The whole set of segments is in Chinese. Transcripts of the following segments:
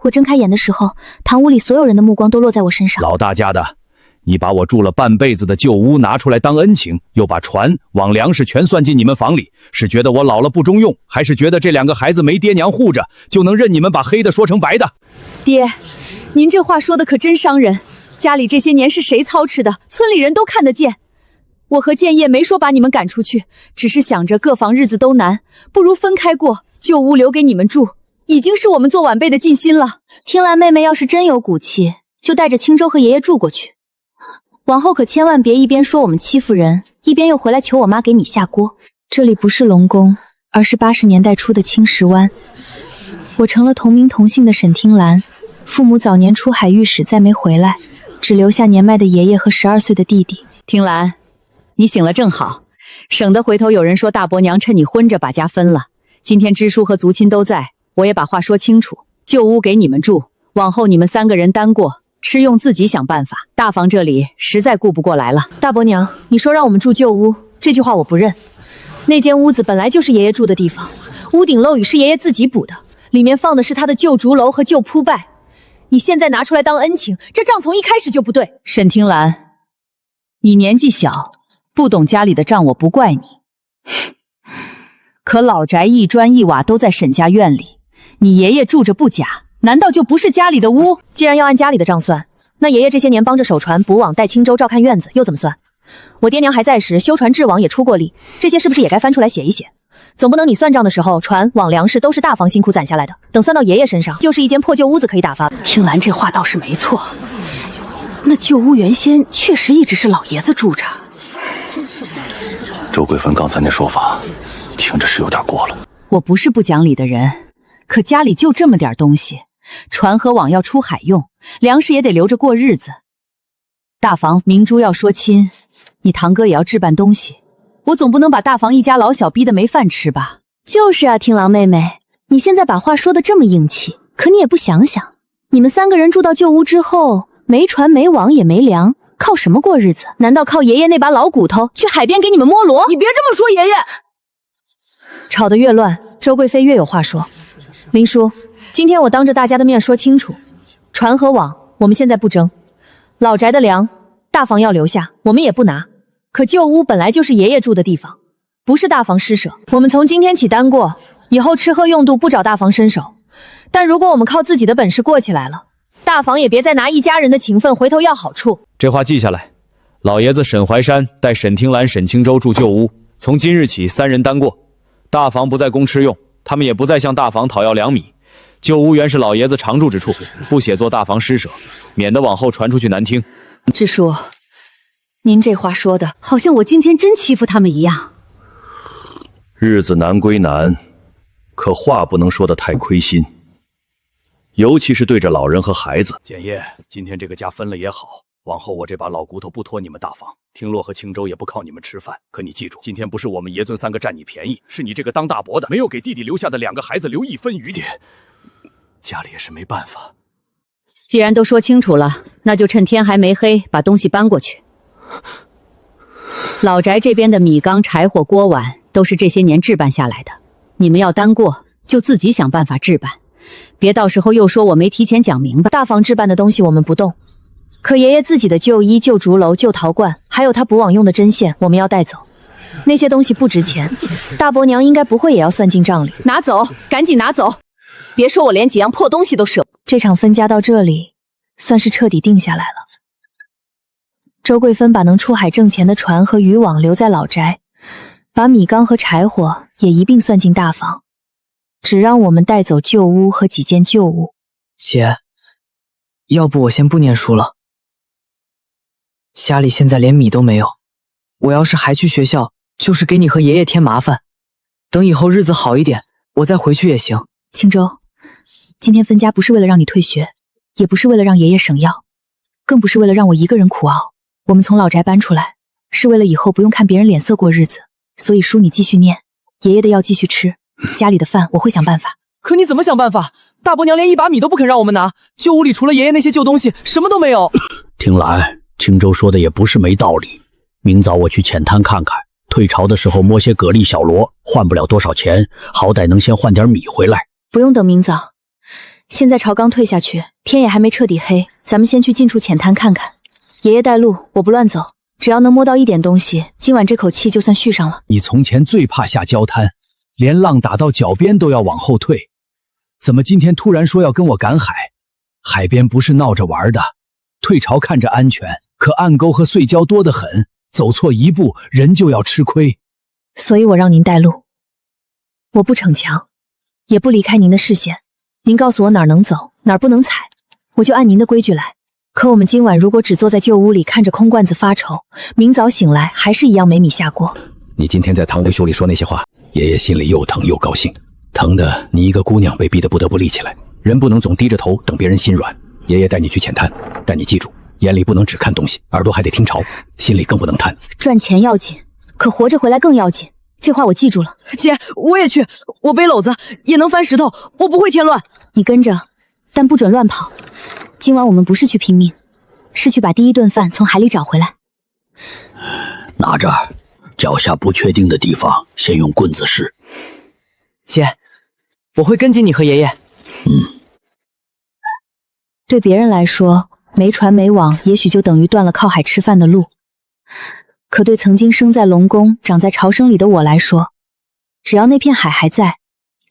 我睁开眼的时候，堂屋里所有人的目光都落在我身上。老大家的，你把我住了半辈子的旧屋拿出来当恩情，又把船网粮食全算进你们房里，是觉得我老了不中用，还是觉得这2个孩子没爹娘护着，就能任你们把黑的说成白的？爹，您这话说的可真伤人。家里这些年是谁操持的，村里人都看得见。我和建业没说把你们赶出去，只是想着各房日子都难，不如分开过，旧屋留给你们住，已经是我们做晚辈的尽心了。听兰妹妹要是真有骨气，就带着青州和爷爷住过去。往后可千万别一边说我们欺负人，一边又回来求我妈给米下锅。这里不是龙宫，而是80年代初的青石湾。我成了同名同姓的沈听兰，父母早年出海遇使再没回来，只留下年迈的爷爷和12岁的弟弟。听兰，你醒了正好，省得回头有人说大伯娘趁你昏着把家分了。今天支书和族亲都在，我也把话说清楚，旧屋给你们住，往后你们3个人单过，吃用自己想办法。大房这里实在顾不过来了。大伯娘，你说让我们住旧屋，这句话我不认。那间屋子本来就是爷爷住的地方，屋顶漏雨是爷爷自己补的，里面放的是他的旧竹楼和旧铺拜。你现在拿出来当恩情，这账从一开始就不对。沈听兰，你年纪小，不懂家里的账，我不怪你。可老宅一砖一瓦都在沈家院里，你爷爷住着不假，难道就不是家里的屋？既然要按家里的账算，那爷爷这些年帮着守船、补网、带青州、照看院子，又怎么算？我爹娘还在时，修船治网也出过力，这些是不是也该翻出来写一写？总不能你算账的时候，船网粮食都是大房辛苦攒下来的，等算到爷爷身上，就是一间破旧屋子可以打发了。听兰这话倒是没错，那旧屋原先确实一直是老爷子住着。周桂芬刚才那说法，听着是有点过了。我不是不讲理的人，可家里就这么点东西，船和网要出海用，粮食也得留着过日子。大房明珠要说亲，你堂哥也要置办东西，我总不能把大房一家老小逼得没饭吃吧？就是啊，听郎妹妹，你现在把话说得这么硬气，可你也不想想，你们3个人住到旧屋之后，没船没网也没粮，靠什么过日子？难道靠爷爷那把老骨头去海边给你们摸螺？你别这么说，爷爷！吵得越乱，周贵妃越有话说。林叔，今天我当着大家的面说清楚，船和网我们现在不争，老宅的粮大房要留下，我们也不拿。可旧屋本来就是爷爷住的地方，不是大房施舍。我们从今天起单过，以后吃喝用度不找大房伸手。但如果我们靠自己的本事过起来了，大房也别再拿一家人的情分回头要好处。这话记下来，老爷子沈怀山带沈听兰、沈青州住旧屋，从今日起3人单过，大房不再供吃用，他们也不再向大房讨要粮米。旧屋原是老爷子常住之处，不写作大房施舍，免得往后传出去难听。支书，您这话说的好像我今天真欺负他们一样。日子难归难，可话不能说得太亏心，尤其是对着老人和孩子。简爷，今天这个家分了也好，往后我这把老骨头不拖你们大房，听洛和青州也不靠你们吃饭。可你记住，今天不是我们爷孙3个占你便宜，是你这个当大伯的没有给弟弟留下的2个孩子留1分余地。家里也是没办法。既然都说清楚了，那就趁天还没黑把东西搬过去。老宅这边的米缸、柴火、锅碗都是这些年置办下来的，你们要单过就自己想办法置办，别到时候又说我没提前讲明白。大房置办的东西我们不动，可爷爷自己的旧衣、旧竹篓、旧陶罐，还有他补网用的针线，我们要带走。那些东西不值钱，大伯娘应该不会也要算进账里。拿走，赶紧拿走，别说我连几样破东西都舍不得。这场分家到这里，算是彻底定下来了。周桂芬把能出海挣钱的船和渔网留在老宅，把米缸和柴火也一并算进大房，只让我们带走旧屋和几件旧物。姐，要不我先不念书了，家里现在连米都没有，我要是还去学校，就是给你和爷爷添麻烦。等以后日子好一点，我再回去也行。青州，今天分家不是为了让你退学，也不是为了让爷爷省药，更不是为了让我一个人苦熬。我们从老宅搬出来，是为了以后不用看别人脸色过日子。所以书你继续念，爷爷的药继续吃，家里的饭我会想办法。可你怎么想办法？大伯娘连1把米都不肯让我们拿，旧屋里除了爷爷那些旧东西，什么都没有。听兰，青州说的也不是没道理。明早我去浅滩看看，退潮的时候摸些蛤蜊、小螺，换不了多少钱，好歹能先换点米回来。不用等明早，现在潮刚退下去，天也还没彻底黑，咱们先去近处浅滩看看。爷爷带路，我不乱走，只要能摸到一点东西，今晚这口气就算续上了。你从前最怕下礁滩，连浪打到脚边都要往后退，怎么今天突然说要跟我赶海？海边不是闹着玩的，退潮看着安全，可暗沟和碎礁多得很，走错一步人就要吃亏。所以我让您带路，我不逞强，也不离开您的视线。您告诉我哪儿能走，哪儿不能踩，我就按您的规矩来。可我们今晚如果只坐在旧屋里看着空罐子发愁，明早醒来还是一样没米下锅。你今天在堂会秀里说那些话，爷爷心里又疼又高兴，疼的你一个姑娘被逼得不得不立起来，人不能总低着头等别人心软。爷爷带你去浅滩，但你记住，眼里不能只看东西，耳朵还得听潮，心里更不能贪。赚钱要紧，可活着回来更要紧，这话我记住了。姐，我也去，我背篓子也能翻石头，我不会添乱。你跟着，但不准乱跑。今晚我们不是去拼命，是去把第一顿饭从海里找回来。拿着，脚下不确定的地方，先用棍子试。姐，我会跟紧你和爷爷。对别人来说，没船没网，也许就等于断了靠海吃饭的路。可对曾经生在龙宫、长在潮生里的我来说，只要那片海还在，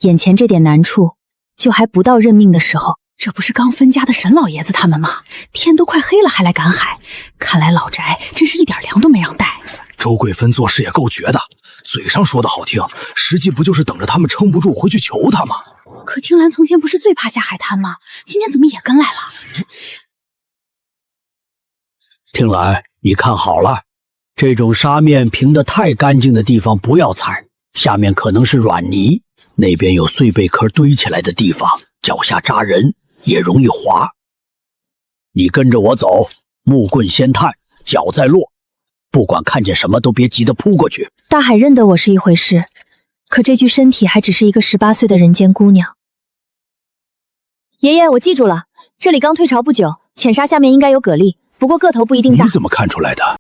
眼前这点难处，就还不到认命的时候。这不是刚分家的沈老爷子他们吗？天都快黑了还来赶海，看来老宅真是一点粮都没让带。周贵芬做事也够绝的，嘴上说的好听，实际不就是等着他们撑不住回去求他吗？可听兰从前不是最怕下海滩吗？今天怎么也跟来了？听兰，你看好了，这种沙面平得太干净的地方不要踩，下面可能是软泥，那边有碎贝壳堆起来的地方，脚下扎人也容易滑。你跟着我走，木棍先探，脚再落，不管看见什么都别急得扑过去。大海认得我是一回事，可这具身体还只是一个18岁的人间姑娘。爷爷，我记住了，这里刚退潮不久，浅沙下面应该有蛤蜊，不过个头不一定大。你怎么看出来的？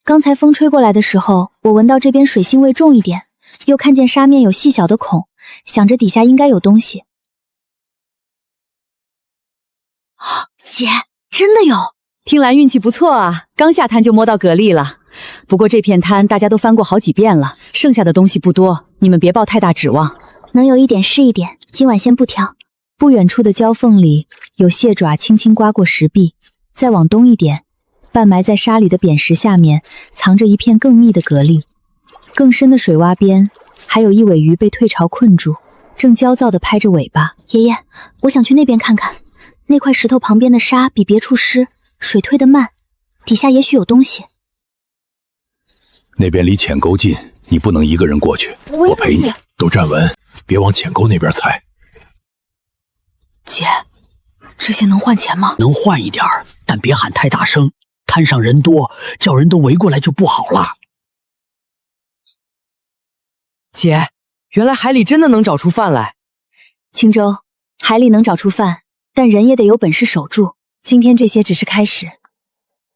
刚才风吹过来的时候，我闻到这边水腥味重一点，又看见沙面有细小的孔，想着底下应该有东西。姐，真的有！听兰运气不错啊，刚下滩就摸到蛤蜊了。不过这片滩大家都翻过好几遍了，剩下的东西不多，你们别抱太大指望。能有一点是一点，今晚先不挑。不远处的礁缝里有蟹爪轻轻刮过石壁，再往东一点，半埋在沙里的扁石下面藏着一片更密的蛤蜊。更深的水洼边还有一尾鱼被退潮困住，正焦躁地拍着尾巴。爷爷，我想去那边看看，那块石头旁边的沙比别处湿，水退得慢，底下也许有东西。那边离浅沟近，你不能一个人过去，我陪你。都站稳，别往浅沟那边踩。姐，这些能换钱吗？能换一点儿，但别喊太大声，滩上人多，叫人都围过来就不好了。姐，原来海里真的能找出饭来。青州，海里能找出饭，但人也得有本事守住。今天这些只是开始，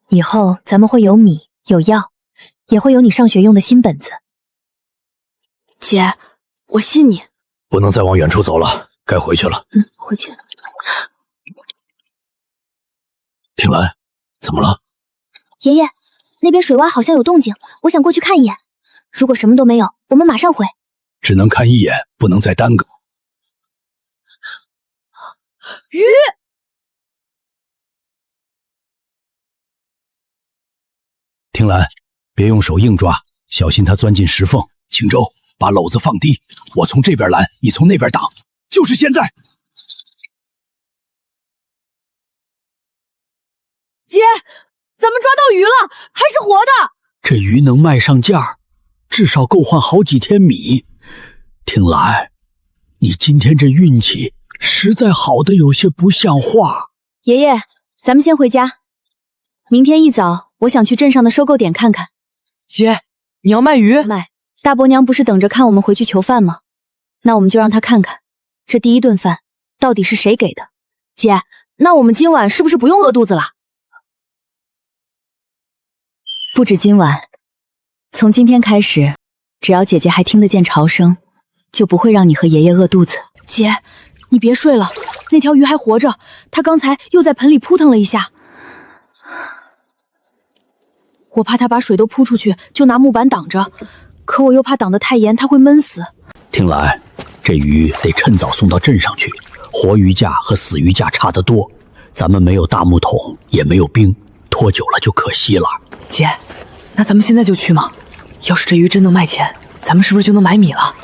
以后咱们会有米，有药，也会有你上学用的新本子。姐，我信你。不能再往远处走了，该回去了。回去。听兰，怎么了？爷爷，那边水洼好像有动静，我想过去看一眼。如果什么都没有，我们马上回。只能看一眼，不能再耽搁。鱼！听兰，别用手硬抓，小心它钻进石缝。青州，把篓子放低，我从这边拦，你从那边挡，就是现在。姐，咱们抓到鱼了，还是活的。这鱼能卖上价，至少够换好几天米。听兰，你今天这运气实在好的有些不像话。爷爷，咱们先回家。明天一早，我想去镇上的收购点看看。姐，你要卖鱼？卖。大伯娘不是等着看我们回去求饭吗？那我们就让她看看，这第一顿饭到底是谁给的。姐，那我们今晚是不是不用饿肚子了？不止今晚，从今天开始，只要姐姐还听得见潮声，就不会让你和爷爷饿肚子。姐，你别睡了，那条鱼还活着，它刚才又在盆里扑腾了一下。我怕它把水都扑出去，就拿木板挡着，可我又怕挡得太严，它会闷死。听来，这鱼得趁早送到镇上去，活鱼价和死鱼价差得多。咱们没有大木桶，也没有冰，拖久了就可惜了。姐，那咱们现在就去吗？要是这鱼真能卖钱，咱们是不是就能买米了？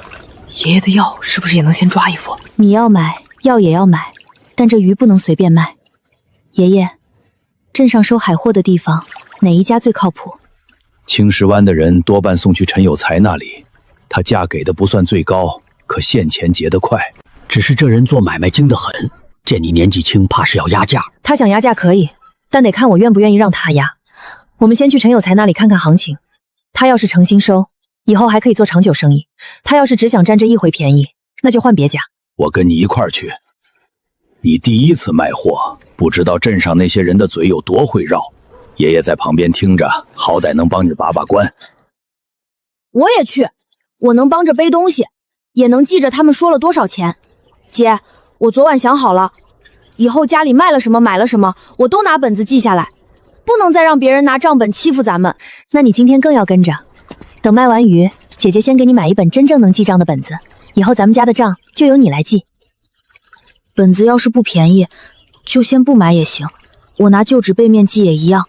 爷爷的药是不是也能先抓一副？米要买，药也要买，但这鱼不能随便卖。爷爷，镇上收海货的地方哪一家最靠谱？青石湾的人多半送去陈有才那里，他价给的不算最高，可现钱结得快。只是这人做买卖精得很，见你年纪轻，怕是要压价。他想压价可以，但得看我愿不愿意让他压。我们先去陈有才那里看看行情，他要是诚心收，以后还可以做长久生意；他要是只想占这一回便宜，那就换别家。我跟你一块儿去。你第一次卖货，不知道镇上那些人的嘴有多会绕。爷爷在旁边听着，好歹能帮你把把关。我也去，我能帮着背东西，也能记着他们说了多少钱。姐，我昨晚想好了，以后家里卖了什么买了什么，我都拿本子记下来，不能再让别人拿账本欺负咱们。那你今天更要跟着，等卖完鱼，姐姐先给你买一本真正能记账的本子，以后咱们家的账就由你来记。本子要是不便宜，就先不买也行，我拿旧纸背面记也一样。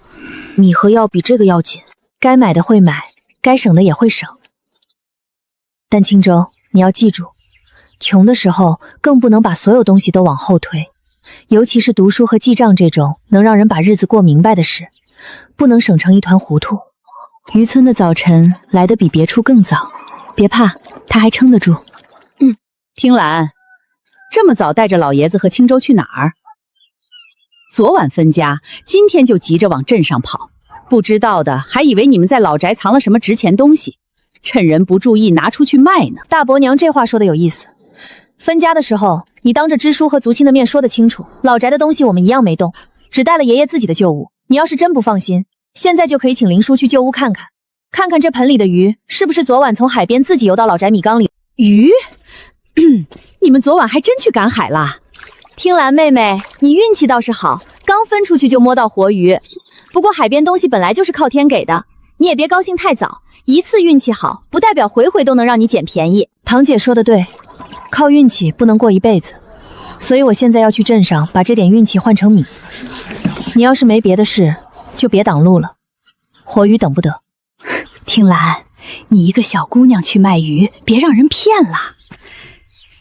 米和药比这个要紧，该买的会买，该省的也会省。但青州，你要记住，穷的时候更不能把所有东西都往后推，尤其是读书和记账这种能让人把日子过明白的事，不能省成一团糊涂。渔村的早晨来得比别处更早，别怕，他还撑得住。听兰，这么早带着老爷子和青州去哪儿？昨晚分家，今天就急着往镇上跑，不知道的还以为你们在老宅藏了什么值钱东西，趁人不注意拿出去卖呢。大伯娘这话说的有意思，分家的时候你当着支书和族亲的面说得清楚，老宅的东西我们一样没动，只带了爷爷自己的旧物。你要是真不放心，现在就可以请林叔去旧屋看看，看看这盆里的鱼是不是昨晚从海边自己游到老宅米缸里。鱼？你们昨晚还真去赶海啦？听兰妹妹，你运气倒是好，刚分出去就摸到活鱼。不过海边东西本来就是靠天给的，你也别高兴太早，一次运气好，不代表回回都能让你捡便宜。堂姐说的对，靠运气不能过一辈子，所以我现在要去镇上把这点运气换成米。你要是没别的事，就别挡路了，活鱼等不得。听兰，你一个小姑娘去卖鱼，别让人骗了。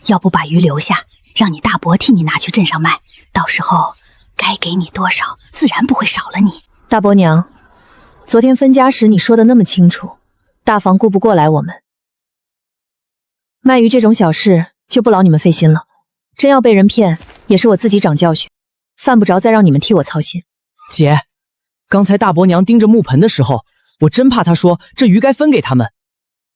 要不把鱼留下，让你大伯替你拿去镇上卖，到时候该给你多少，自然不会少了你。大伯娘，昨天分家时你说的那么清楚，大房顾不过来我们。卖鱼这种小事就不劳你们费心了，真要被人骗，也是我自己长教训，犯不着再让你们替我操心。姐，刚才大伯娘盯着木盆的时候，我真怕她说这鱼该分给他们。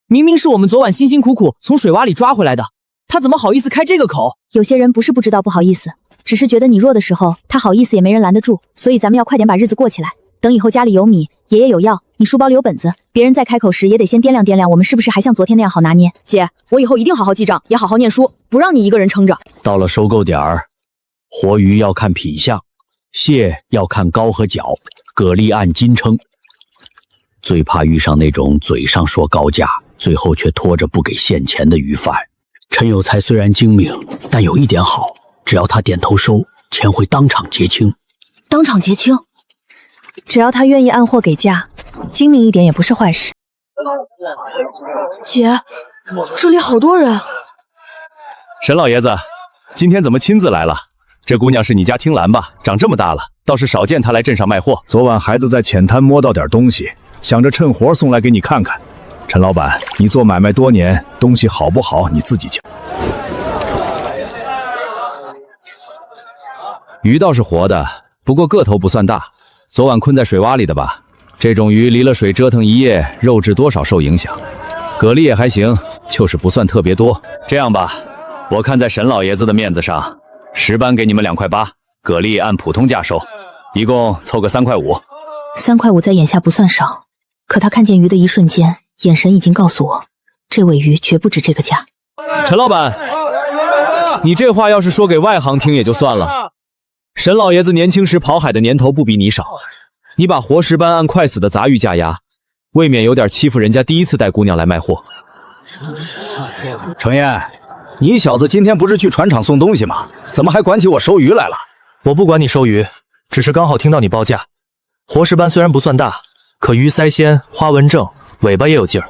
明明是我们昨晚辛辛苦苦从水洼里抓回来的，她怎么好意思开这个口？有些人不是不知道不好意思，只是觉得你弱的时候，他好意思也没人拦得住。所以咱们要快点把日子过起来，等以后家里有米，爷爷有药，你书包里有本子，别人再开口时也得先掂量掂量，我们是不是还像昨天那样好拿捏。姐，我以后一定好好记账，也好好念书，不让你一个人撑着。到了收购点儿，活鱼要看品相，蟹要看膏和角，蛤蜊按斤称。最怕遇上那种嘴上说高价，最后却拖着不给现钱的鱼贩。陈有才虽然精明，但有一点好，只要他点头收，钱会当场结清。当场结清？只要他愿意按货给价，精明一点也不是坏事。姐，这里好多人。沈老爷子，今天怎么亲自来了？这姑娘是你家听兰吧？长这么大了，倒是少见她来镇上卖货。昨晚孩子在浅滩摸到点东西，想着趁活送来给你看看。陈老板，你做买卖多年，东西好不好你自己瞧。鱼倒是活的，不过个头不算大，昨晚困在水洼里的吧？这种鱼离了水折腾一夜，肉质多少受影响。蛤蜊也还行，就是不算特别多。这样吧，我看在沈老爷子的面子上，10班给你们2块8，蛤蜊按普通价收，一共凑个3块5。3块5在眼下不算少，可他看见鱼的一瞬间，眼神已经告诉我，这尾鱼绝不值这个价。陈老板，你这话要是说给外行听也就算了，沈老爷子年轻时跑海的年头不比你少，你把活石斑按快死的杂鱼价押，未免有点欺负人家第一次带姑娘来卖货。程燕，你小子今天不是去船厂送东西吗？怎么还管起我收鱼来了？我不管你收鱼，只是刚好听到你报价。活石斑虽然不算大，可鱼腮鲜、花纹正，尾巴也有劲儿。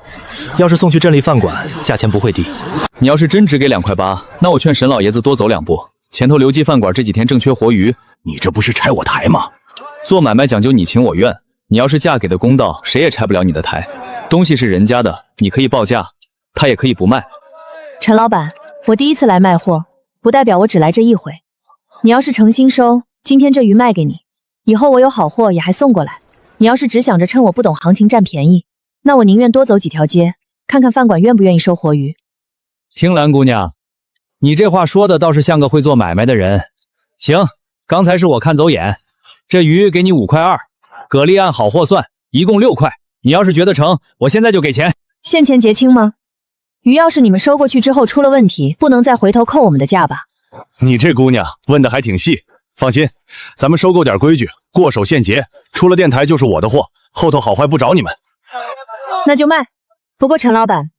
要是送去镇里饭馆，价钱不会低。你要是真只给2块8，那我劝沈老爷子多走2步。前头刘记饭馆这几天正缺活鱼，你这不是拆我台吗？做买卖讲究你情我愿，你要是价给的公道，谁也拆不了你的台。东西是人家的，你可以报价，他也可以不卖。陈老板，我第一次来卖货，不代表我只来这一回。你要是诚心收，今天这鱼卖给你，以后我有好货也还送过来。你要是只想着趁我不懂行情占便宜，那我宁愿多走几条街，看看饭馆愿不愿意收活鱼。听兰姑娘，你这话说的倒是像个会做买卖的人。行，刚才是我看走眼，这鱼给你5块2，蛤蜊按好货算，一共6块。你要是觉得成，我现在就给钱。现钱结清吗？鱼要是你们收过去之后出了问题，不能再回头扣我们的价吧？你这姑娘问的还挺细，放心，咱们收购点规矩，过手现结，出了电台就是我的货，后头好坏不找你们。那就卖。不过陈老板，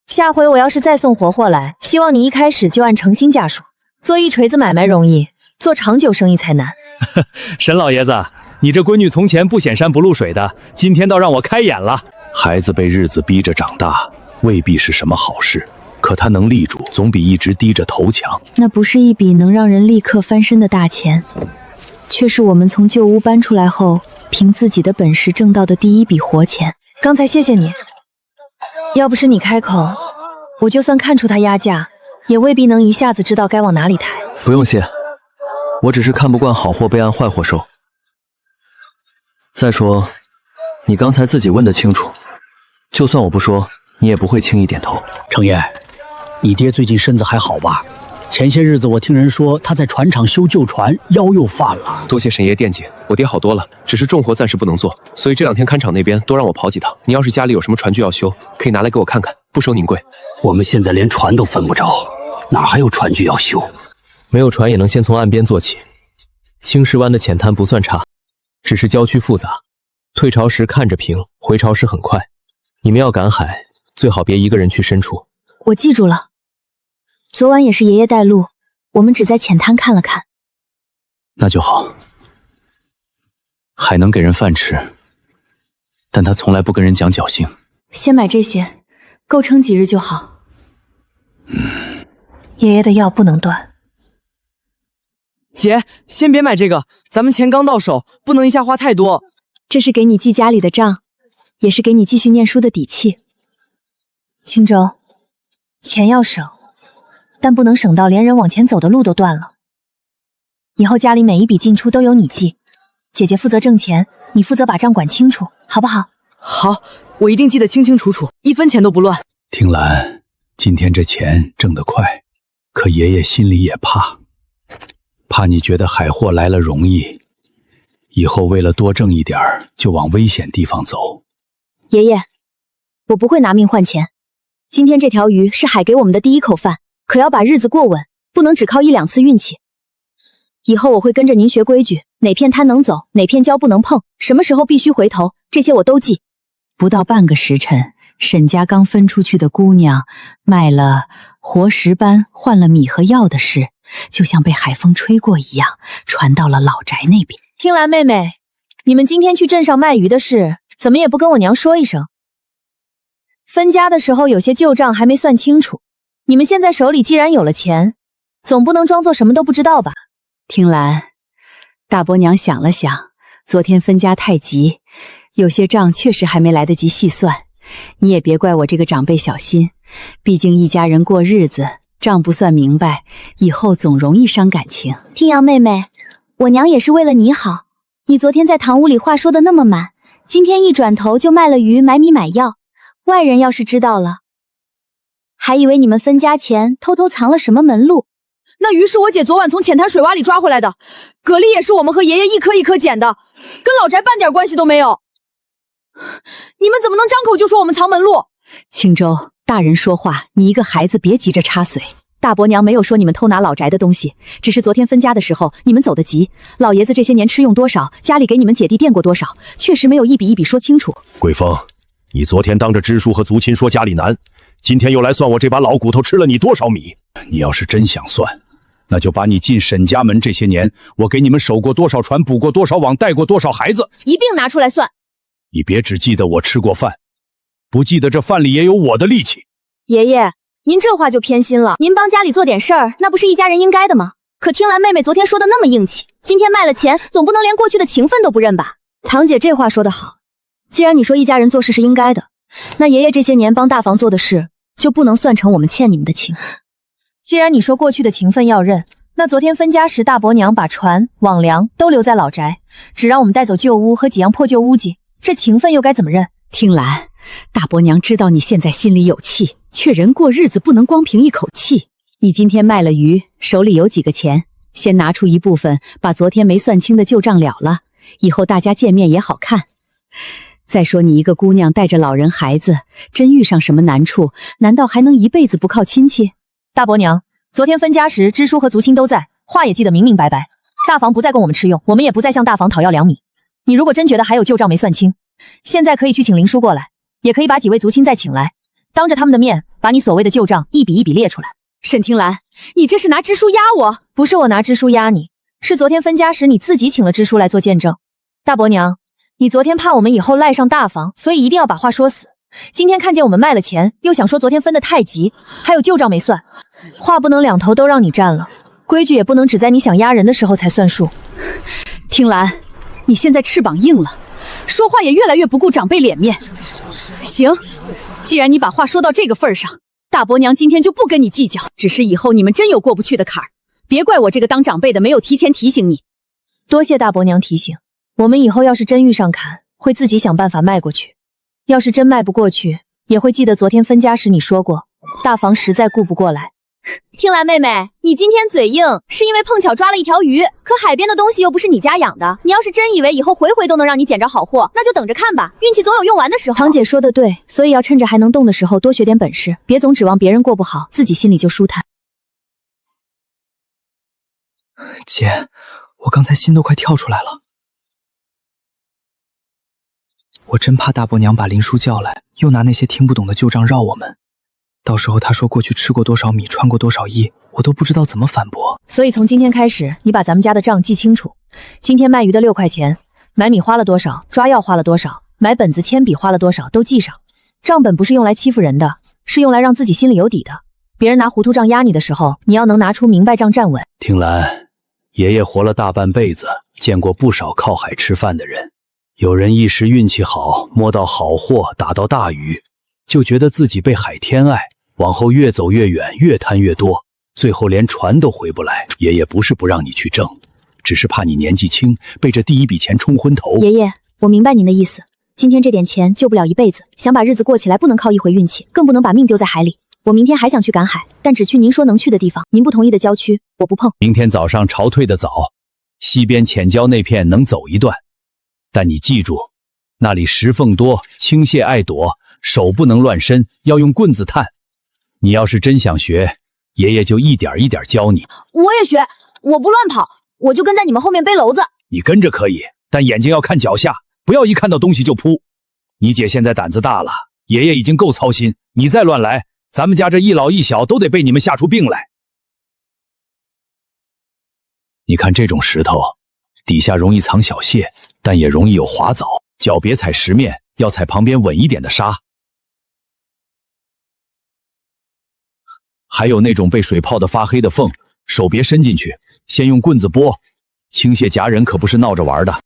下回我要是再送活货来，希望你一开始就按诚心价数。做一锤子买卖容易，做长久生意才难。沈老爷子，你这闺女从前不显山不露水的，今天倒让我开眼了。孩子被日子逼着长大，未必是什么好事，可他能立住，总比一直低着头强。那不是一笔能让人立刻翻身的大钱，却是我们从旧屋搬出来后，凭自己的本事挣到的第一笔活钱。刚才谢谢你，要不是你开口，我就算看出他压价，也未必能一下子知道该往哪里抬。不用谢，我只是看不惯好货被按坏货收。再说，你刚才自己问得清楚，就算我不说，你也不会轻易点头。程燕，你爹最近身子还好吧？前些日子我听人说他在船厂修旧船，腰又犯了。多谢沈爷惦记，我爹好多了，只是重活暂时不能做，所以这2天看厂那边多让我跑几趟。你要是家里有什么船具要修，可以拿来给我看看，不收您贵。我们现在连船都分不着，哪还有船具要修？没有船也能先从岸边做起。青石湾的浅滩不算差，只是郊区复杂，退潮时看着平，回潮时很快。你们要赶海，最好别一个人去深处。我记住了。昨晚也是爷爷带路，我们只在浅滩看了看。那就好。海能给人饭吃，但他从来不跟人讲侥幸。先买这些，够撑几日就好。爷爷的药不能断。姐，先别买这个，咱们钱刚到手，不能一下花太多。这是给你记家里的账，也是给你继续念书的底气。青州，钱要省，但不能省到连人往前走的路都断了。以后家里每一笔进出都由你记，姐姐负责挣钱，你负责把账管清楚，好不好？好，我一定记得清清楚楚，一分钱都不乱。听兰，今天这钱挣得快，可爷爷心里也怕你觉得海货来了容易，以后为了多挣一点就往危险地方走。爷爷，我不会拿命换钱。今天这条鱼是海给我们的第一口饭，可要把日子过稳，不能只靠1、2次运气。以后我会跟着您学规矩，哪片滩能走，哪片礁不能碰，什么时候必须回头，这些我都记。不到半个时辰，沈家刚分出去的姑娘卖了活石斑换了米和药的事，就像被海风吹过一样，传到了老宅那边。听兰妹妹，你们今天去镇上卖鱼的事，怎么也不跟我娘说一声？分家的时候有些旧账还没算清楚，你们现在手里既然有了钱，总不能装作什么都不知道吧？听兰，大伯娘想了想，昨天分家太急，有些账确实还没来得及细算。你也别怪我这个长辈小心，毕竟一家人过日子，账不算明白，以后总容易伤感情。听阳妹妹，我娘也是为了你好。你昨天在堂屋里话说的那么满，今天一转头就卖了鱼买米买药，外人要是知道了，还以为你们分家前偷偷藏了什么门路。那鱼是我姐昨晚从浅滩水洼里抓回来的，蛤蜊也是我们和爷爷一颗一颗捡的，跟老宅半点关系都没有。你们怎么能张口就说我们藏门路？青州，大人说话，你一个孩子别急着插嘴。大伯娘没有说你们偷拿老宅的东西，只是昨天分家的时候你们走得急，老爷子这些年吃用多少，家里给你们姐弟垫过多少，确实没有一笔一笔说清楚。桂峰，你昨天当着支书和族亲说家里难，今天又来算我这把老骨头吃了你多少米？你要是真想算，那就把你进沈家门这些年，我给你们守过多少船，捕过多少网，带过多少孩子，一并拿出来算。你别只记得我吃过饭，不记得这饭里也有我的力气。爷爷，您这话就偏心了。您帮家里做点事儿，那不是一家人应该的吗？可听兰妹妹昨天说的那么硬气，今天卖了钱，总不能连过去的情分都不认吧？堂姐这话说得好，既然你说一家人做事是应该的，那爷爷这些年帮大房做的事，就不能算成我们欠你们的情。既然你说过去的情分要认，那昨天分家时大伯娘把船、网粮都留在老宅，只让我们带走旧屋和几样破旧屋脊，这情分又该怎么认？听兰，大伯娘知道你现在心里有气，却人过日子不能光凭一口气。你今天卖了鱼，手里有几个钱，先拿出一部分，把昨天没算清的旧账了了，以后大家见面也好看。再说你一个姑娘带着老人孩子，真遇上什么难处，难道还能一辈子不靠亲戚？大伯娘，昨天分家时支书和族亲都在，话也记得明明白白。大房不再供我们吃用，我们也不再向大房讨要粮米。你如果真觉得还有旧账没算清，现在可以去请林叔过来，也可以把几位族亲再请来，当着他们的面把你所谓的旧账一笔一笔列出来。沈听兰，你这是拿支书压我？不是我拿支书压你，是昨天分家时你自己请了支书来做见证。大伯娘，你昨天怕我们以后赖上大房，所以一定要把话说死。今天看见我们卖了钱，又想说昨天分得太急，还有旧账没算，话不能两头都让你占了，规矩也不能只在你想压人的时候才算数。听兰，你现在翅膀硬了，说话也越来越不顾长辈脸面。行，既然你把话说到这个份上，大伯娘今天就不跟你计较，只是以后你们真有过不去的坎儿，别怪我这个当长辈的没有提前提醒你。多谢大伯娘提醒，我们以后要是真遇上坎，会自己想办法迈过去。要是真迈不过去，也会记得昨天分家时你说过，大房实在顾不过来。听兰妹妹，你今天嘴硬，是因为碰巧抓了一条鱼，可海边的东西又不是你家养的。你要是真以为以后回回都能让你捡着好货，那就等着看吧，运气总有用完的时候。堂姐说的对，所以要趁着还能动的时候多学点本事，别总指望别人过不好，自己心里就舒坦。姐，我刚才心都快跳出来了。我真怕大伯娘把林叔叫来，又拿那些听不懂的旧账绕我们。到时候他说过去吃过多少米，穿过多少衣，我都不知道怎么反驳。所以从今天开始，你把咱们家的账记清楚。今天卖鱼的6块钱，买米花了多少，抓药花了多少，买本子铅笔花了多少，都记上。账本不是用来欺负人的，是用来让自己心里有底的。别人拿糊涂账压你的时候，你要能拿出明白账站稳。听兰，爷爷活了大半辈子，见过不少靠海吃饭的人。有人一时运气好，摸到好货，打到大鱼，就觉得自己被海天爱，往后越走越远，越贪越多，最后连船都回不来。爷爷不是不让你去挣，只是怕你年纪轻，被这第一笔钱冲昏头。爷爷，我明白您的意思，今天这点钱救不了一辈子，想把日子过起来，不能靠一回运气，更不能把命丢在海里。我明天还想去赶海，但只去您说能去的地方，您不同意的郊区，我不碰。明天早上潮退得早，西边浅礁那片能走一段，但你记住，那里石缝多，青蟹爱躲，手不能乱伸，要用棍子探。你要是真想学，爷爷就一点一点教你。我也学，我不乱跑，我就跟在你们后面背篓子。你跟着可以，但眼睛要看脚下，不要一看到东西就扑。你姐现在胆子大了，爷爷已经够操心，你再乱来，咱们家这一老一小都得被你们吓出病来。你看这种石头，底下容易藏小蟹，但也容易有滑藻，脚别踩石面，要踩旁边稳一点的沙。还有那种被水泡的发黑的缝，手别伸进去，先用棍子拨。青蟹夹人可不是闹着玩的。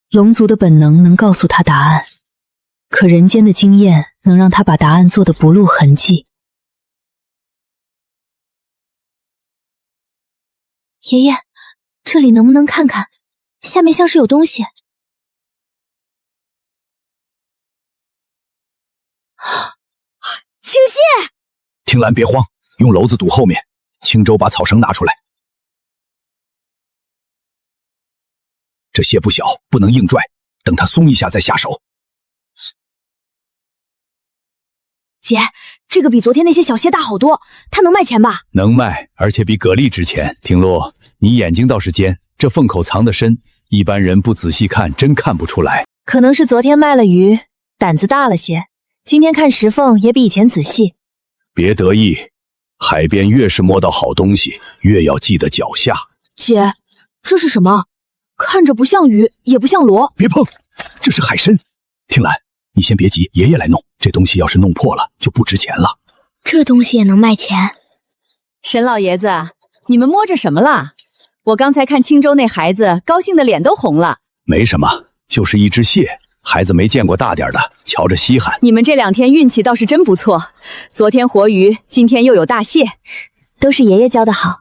龙族的本能能告诉他答案，可人间的经验能让他把答案做得不露痕迹。爷爷，这里能不能看看？下面像是有东西。青蟹！听兰别慌，用篓子堵后面。青州把草绳拿出来。这蟹不小，不能硬拽，等它松一下再下手。姐，这个比昨天那些小蟹大好多，它能卖钱吧？能卖，而且比蛤蜊值钱。婷露，你眼睛倒是尖，这缝口藏得深，一般人不仔细看真看不出来。可能是昨天卖了鱼，胆子大了些，今天看石缝也比以前仔细。别得意，海边越是摸到好东西，越要记得脚下。姐，这是什么？看着不像鱼，也不像螺。别碰，这是海参。听兰，你先别急，爷爷来弄。这东西要是弄破了，就不值钱了。这东西也能卖钱？沈老爷子，你们摸着什么啦？我刚才看青州那孩子高兴的脸都红了。没什么，就是一只蟹，孩子没见过大点的，瞧着稀罕。你们这2天运气倒是真不错，昨天活鱼，今天又有大蟹，都是爷爷教的好。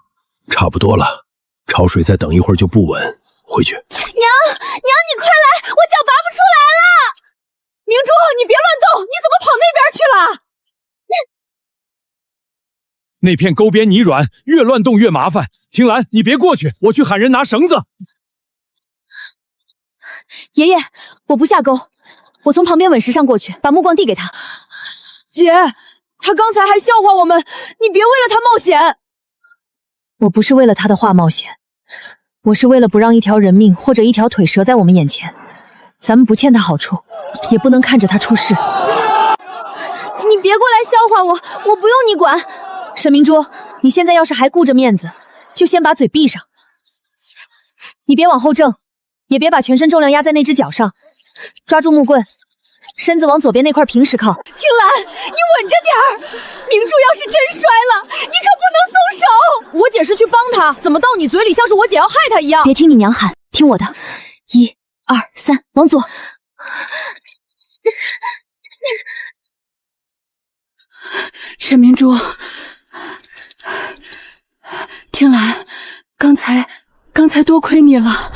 差不多了，潮水再等一会儿就不稳，回去。娘，你快来，我脚拔不出来了！明珠，你别乱动，你怎么跑那边去了？那片沟边泥软，越乱动越麻烦。听兰，你别过去，我去喊人拿绳子。爷爷，我不下沟，我从旁边稳石上过去，把目光递给他。姐，他刚才还笑话我们，你别为了他冒险。我不是为了他的话冒险，我是为了不让一条人命或者一条腿折在我们眼前。咱们不欠他好处，也不能看着他出事。你别过来笑话我，我不用你管。沈明珠，你现在要是还顾着面子，就先把嘴闭上。你别往后挣，也别把全身重量压在那只脚上，抓住木棍，身子往左边那块平石靠。听兰，你稳着点儿。明珠要是真摔了，你可不能松手。我姐是去帮他，怎么到你嘴里像是我姐要害他一样？别听你娘喊，听我的，1、2、3，往左。沈明珠，听兰，刚才多亏你了。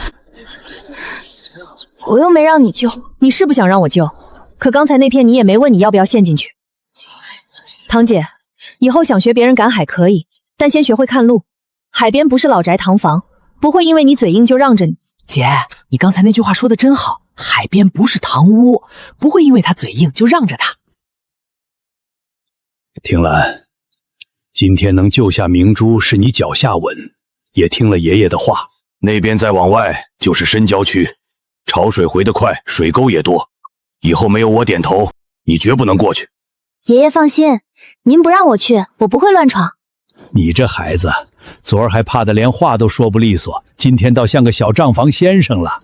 我又没让你救，你是不想让我救？可刚才那片你也没问你要不要陷进去。堂姐，以后想学别人赶海可以，但先学会看路。海边不是老宅堂房，不会因为你嘴硬就让着你。姐，你刚才那句话说的真好，海边不是堂屋，不会因为他嘴硬就让着他。听兰，今天能救下明珠是你脚下稳，也听了爷爷的话。那边再往外就是深郊区，潮水回得快，水沟也多。以后没有我点头，你绝不能过去。爷爷放心，您不让我去，我不会乱闯。你这孩子，昨儿还怕得连话都说不利索，今天倒像个小账房先生了。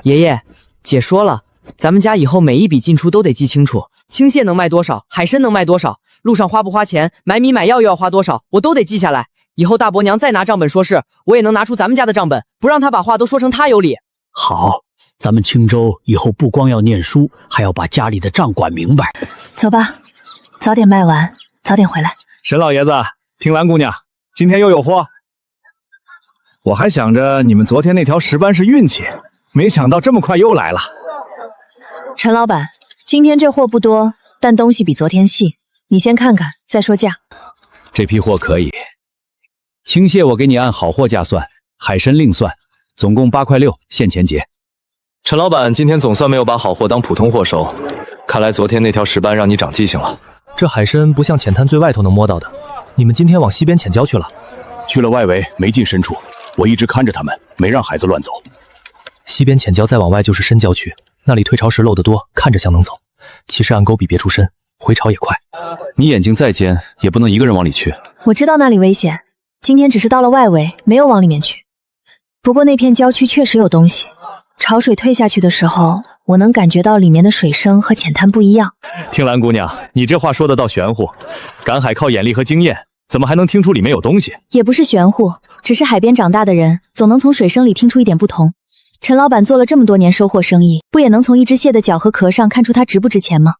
爷爷，姐说了，咱们家以后每一笔进出都得记清楚，青蟹能卖多少，海参能卖多少，路上花不花钱，买米买药又要花多少，我都得记下来。以后大伯娘再拿账本说事，我也能拿出咱们家的账本，不让她把话都说成她有理。好，咱们青州以后不光要念书，还要把家里的账管明白。走吧，早点卖完，早点回来。沈老爷子，听兰姑娘，今天又有货。我还想着你们昨天那条石斑是运气，没想到这么快又来了。陈老板，今天这货不多，但东西比昨天细，你先看看再说价。这批货可以，青蟹我给你按好货价算，海参另算，总共8块6，现钱结。陈老板今天总算没有把好货当普通货收，看来昨天那条石斑让你长记性了。这海参不像浅滩最外头能摸到的，你们今天往西边浅礁去了？去了外围，没进深处，我一直看着他们，没让孩子乱走。西边浅礁再往外就是深礁区，那里退潮时漏得多，看着像能走，其实暗沟比别处深，回潮也快。你眼睛再尖，也不能一个人往里去。我知道那里危险，今天只是到了外围，没有往里面去。不过那片郊区确实有东西，潮水退下去的时候，我能感觉到里面的水声和浅滩不一样。听兰姑娘，你这话说的倒玄乎，赶海靠眼力和经验，怎么还能听出里面有东西？也不是玄乎，只是海边长大的人，总能从水声里听出一点不同。陈老板做了这么多年收获生意，不也能从一只蟹的脚和壳上看出它值不值钱吗？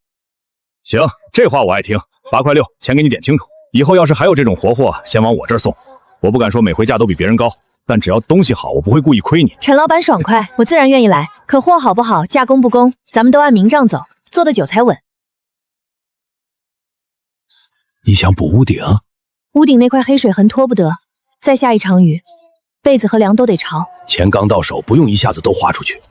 行，这话我爱听。8块6，钱给你点清楚。以后要是还有这种活货，先往我这儿送。我不敢说每回价都比别人高，但只要东西好，我不会故意亏你。陈老板爽快，我自然愿意来。可货好不好，价公不公，咱们都按明账走，做的久才稳。你想补屋顶？屋顶那块黑水痕拖不得，再下一场雨，被子和梁都得潮。钱刚到手，不用一下子都花出去。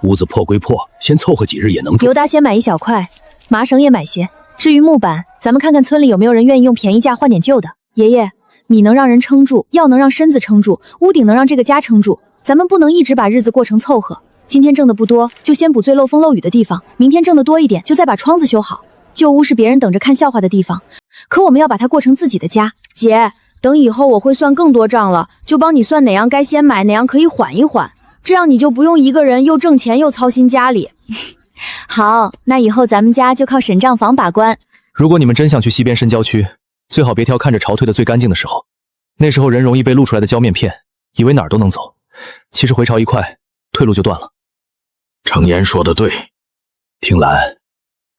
屋子破归破，先凑合几日也能住。油搭先买一小块，麻绳也买些，至于木板，咱们看看村里有没有人愿意用便宜价换点旧的。爷爷，米能让人撑住，药能让身子撑住，屋顶能让这个家撑住。咱们不能一直把日子过成凑合。今天挣的不多，就先补最漏风漏雨的地方；明天挣的多一点，就再把窗子修好。旧屋是别人等着看笑话的地方，可我们要把它过成自己的家。姐，等以后我会算更多账了，就帮你算哪样该先买，哪样可以缓一缓，这样你就不用一个人又挣钱又操心家里。好，那以后咱们家就靠沈账房把关。如果你们真想去西边深郊区，最好别挑看着潮退的最干净的时候，那时候人容易被露出来的胶面骗，以为哪儿都能走，其实回潮一快，退路就断了。程岩说的对，听兰，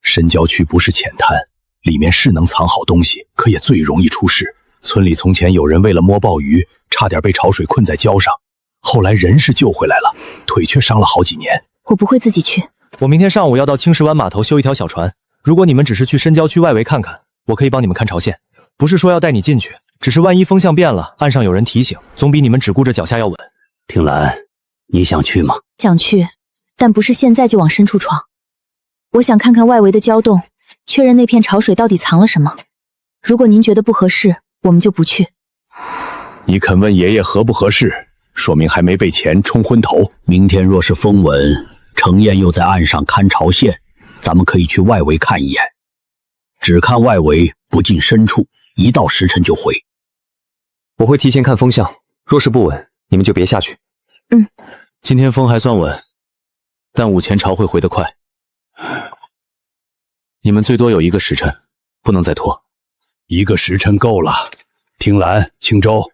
深郊区不是浅滩，里面是能藏好东西，可也最容易出事。村里从前有人为了摸鲍鱼，差点被潮水困在礁上，后来人是救回来了，腿却伤了好几年。我不会自己去。我明天上午要到青石湾码头修一条小船，如果你们只是去深郊区外围看看，我可以帮你们看潮线，不是说要带你进去，只是万一风向变了，岸上有人提醒，总比你们只顾着脚下要稳。听兰，你想去吗？想去，但不是现在就往深处闯。我想看看外围的礁洞，确认那片潮水到底藏了什么。如果您觉得不合适，我们就不去。你肯问爷爷合不合适，说明还没被钱冲昏头。明天若是风稳，程燕又在岸上看潮线，咱们可以去外围看一眼，只看外围，不进深处，一到时辰就回。我会提前看风向，若是不稳，你们就别下去。今天风还算稳，但午前潮会回得快。你们最多有1个时辰，不能再拖。1个时辰够了。听兰、青州，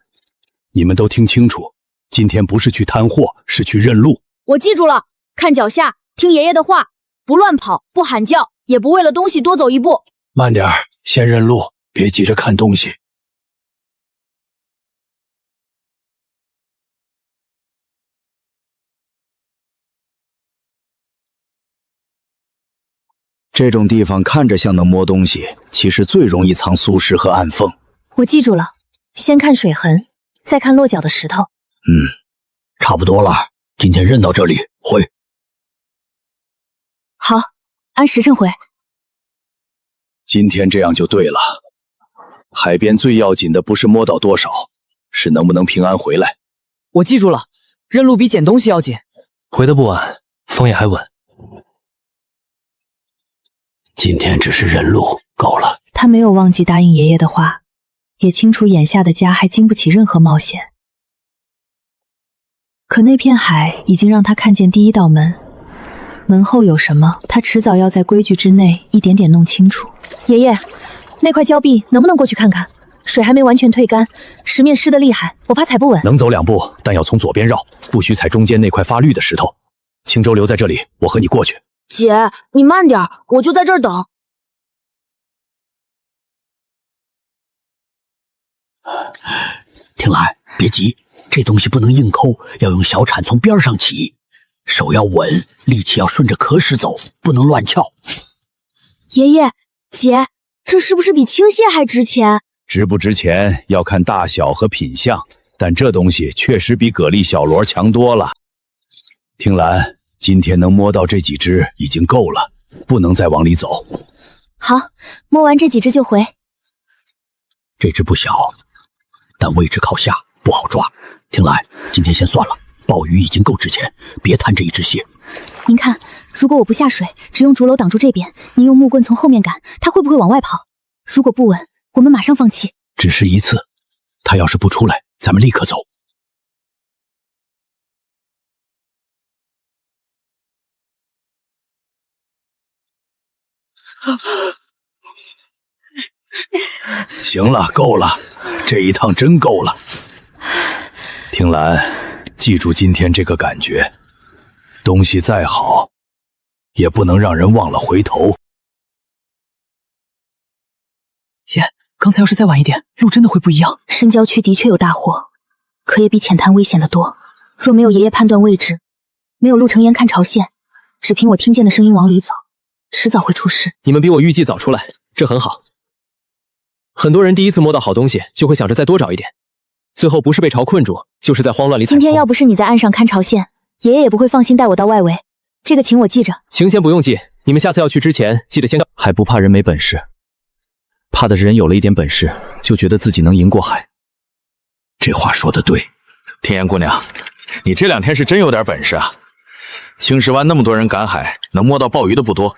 你们都听清楚，今天不是去摊货，是去认路。我记住了，看脚下，听爷爷的话，不乱跑，不喊叫，也不为了东西多走一步。慢点，先认路，别急着看东西。这种地方看着像能摸东西，其实最容易藏苏石和暗缝。我记住了，先看水痕，再看落脚的石头。差不多了，今天认到这里，回。好，按时辰回。今天这样就对了。海边最要紧的不是摸到多少，是能不能平安回来。我记住了，认路比捡东西要紧。回得不晚，风也还稳。今天只是认路，够了。他没有忘记答应爷爷的话，也清楚眼下的家还经不起任何冒险。可那片海已经让他看见第一道门，门后有什么，他迟早要在规矩之内一点点弄清楚。爷爷，那块礁壁能不能过去看看？水还没完全退干，石面湿得厉害，我怕踩不稳。能走2步，但要从左边绕，不许踩中间那块发绿的石头。青州留在这里，我和你过去。姐，你慢点，我就在这儿等。听兰，别急，这东西不能硬抠，要用小铲从边上起，手要稳，力气要顺着壳石走，不能乱撬。爷爷，姐，这是不是比青蟹还值钱？值不值钱要看大小和品相，但这东西确实比蛤蜊小螺强多了。听兰，今天能摸到这几只已经够了，不能再往里走。好，摸完这几只就回。这只不小，但位置靠下，不好抓。听兰，今天先算了，鲍鱼已经够值钱，别贪这一只蟹。您看，如果我不下水，只用竹篓挡住这边，您用木棍从后面赶，它会不会往外跑？如果不稳，我们马上放弃。只是一次，他要是不出来，咱们立刻走。行了，够了，这一趟真够了。听兰，记住今天这个感觉，东西再好，也不能让人忘了回头。姐，刚才要是再晚一点，路真的会不一样。深郊区的确有大火，可也比浅滩危险得多。若没有爷爷判断位置，没有陆程烟看潮线，只凭我听见的声音往里走，迟早会出事。你们比我预计早出来，这很好。很多人第一次摸到好东西，就会想着再多找一点，最后不是被潮困住，就是在慌乱里踩空。今天要不是你在岸上看潮线，爷爷也不会放心带我到外围。这个情我记着。情先不用记，你们下次要去之前，记得先。还不怕人没本事？怕的是人有了一点本事，就觉得自己能赢过海。这话说的对，天颜姑娘，你这2天是真有点本事啊！青石湾那么多人赶海，能摸到鲍鱼的不多，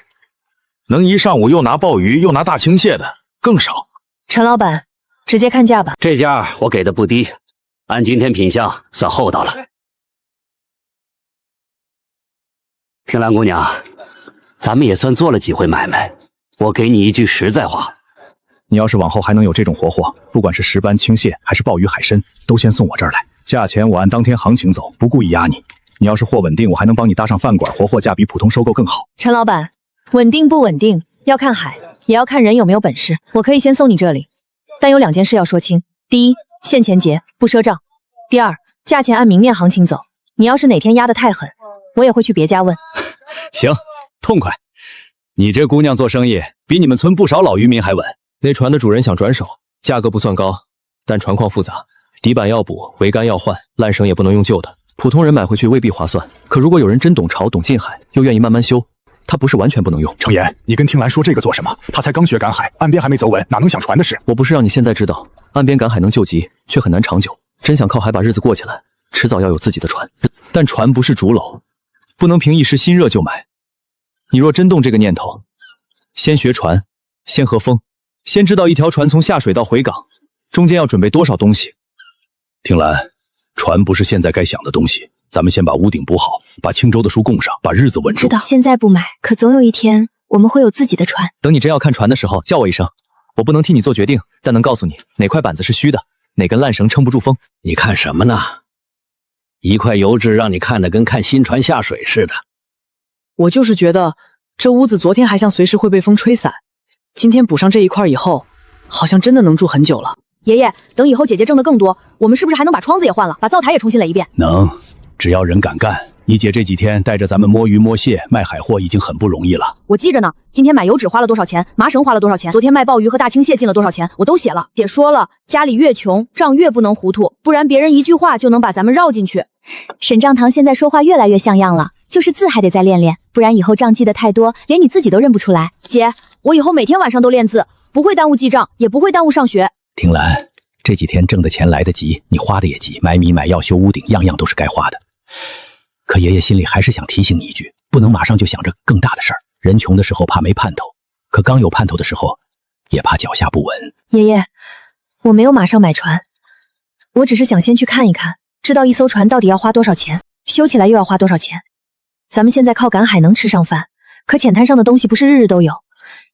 能一上午又拿鲍鱼又拿大青蟹的更少。陈老板，直接看价吧。这价我给的不低，按今天品相算厚道了。听兰姑娘，咱们也算做了几回买卖，我给你一句实在话，你要是往后还能有这种活货，不管是石斑、青蟹还是鲍鱼、海参，都先送我这儿来。价钱我按当天行情走，不故意压你。你要是货稳定，我还能帮你搭上饭馆，活货价比普通收购更好。陈老板，稳定不稳定要看海，也要看人有没有本事。我可以先送你这里，但有2件事要说清。第一，现钱结，不赊账。第二，价钱按明面行情走。你要是哪天压得太狠，我也会去别家问。行，痛快。你这姑娘做生意比你们村不少老渔民还稳。那船的主人想转手，价格不算高，但船况复杂，底板要补，桅杆要换，烂绳也不能用旧的。普通人买回去未必划算，可如果有人真懂潮懂近海，又愿意慢慢修，它不是完全不能用。程岩，你跟听兰说这个做什么？他才刚学赶海，岸边还没走稳，哪能想船的事？我不是让你现在知道，岸边赶海能救急，却很难长久。真想靠海把日子过起来，迟早要有自己的船。但船不是竹篓，不能凭一时心热就买。你若真动这个念头，先学船，先和风，先知道一条船从下水到回港，中间要准备多少东西。听兰，船不是现在该想的东西，咱们先把屋顶补好，把青州的书供上，把日子稳住。知道现在不买，可总有一天我们会有自己的船。等你真要看船的时候，叫我一声，我不能替你做决定，但能告诉你哪块板子是虚的，哪根烂绳撑不住风。你看什么呢？一块油脂让你看得跟看新船下水似的。我就是觉得这屋子昨天还像随时会被风吹散，今天补上这一块以后，好像真的能住很久了。爷爷，等以后姐姐挣得更多，我们是不是还能把窗子也换了，把灶台也重新垒一遍？能，只要人敢干。你姐这几天带着咱们摸鱼摸蟹卖海货已经很不容易了。我记着呢，今天买油纸花了多少钱，麻绳花了多少钱，昨天卖鲍鱼和大青蟹进了多少钱，我都写了。姐说了，家里越穷，账越不能糊涂，不然别人一句话就能把咱们绕进去。沈账堂现在说话越来越像样了，就是字还得再练练，不然以后账记得太多，连你自己都认不出来。姐，我以后每天晚上都练字，不会耽误记账，也不会耽误上学。听兰，这几天挣的钱来得急，你花的也急，买米买药修屋顶，样样都是该花的。可爷爷心里还是想提醒你一句，不能马上就想着更大的事儿。人穷的时候怕没盼头，可刚有盼头的时候，也怕脚下不稳。爷爷，我没有马上买船，我只是想先去看一看，知道一艘船到底要花多少钱，修起来又要花多少钱。咱们现在靠赶海能吃上饭，可浅滩上的东西不是日日都有。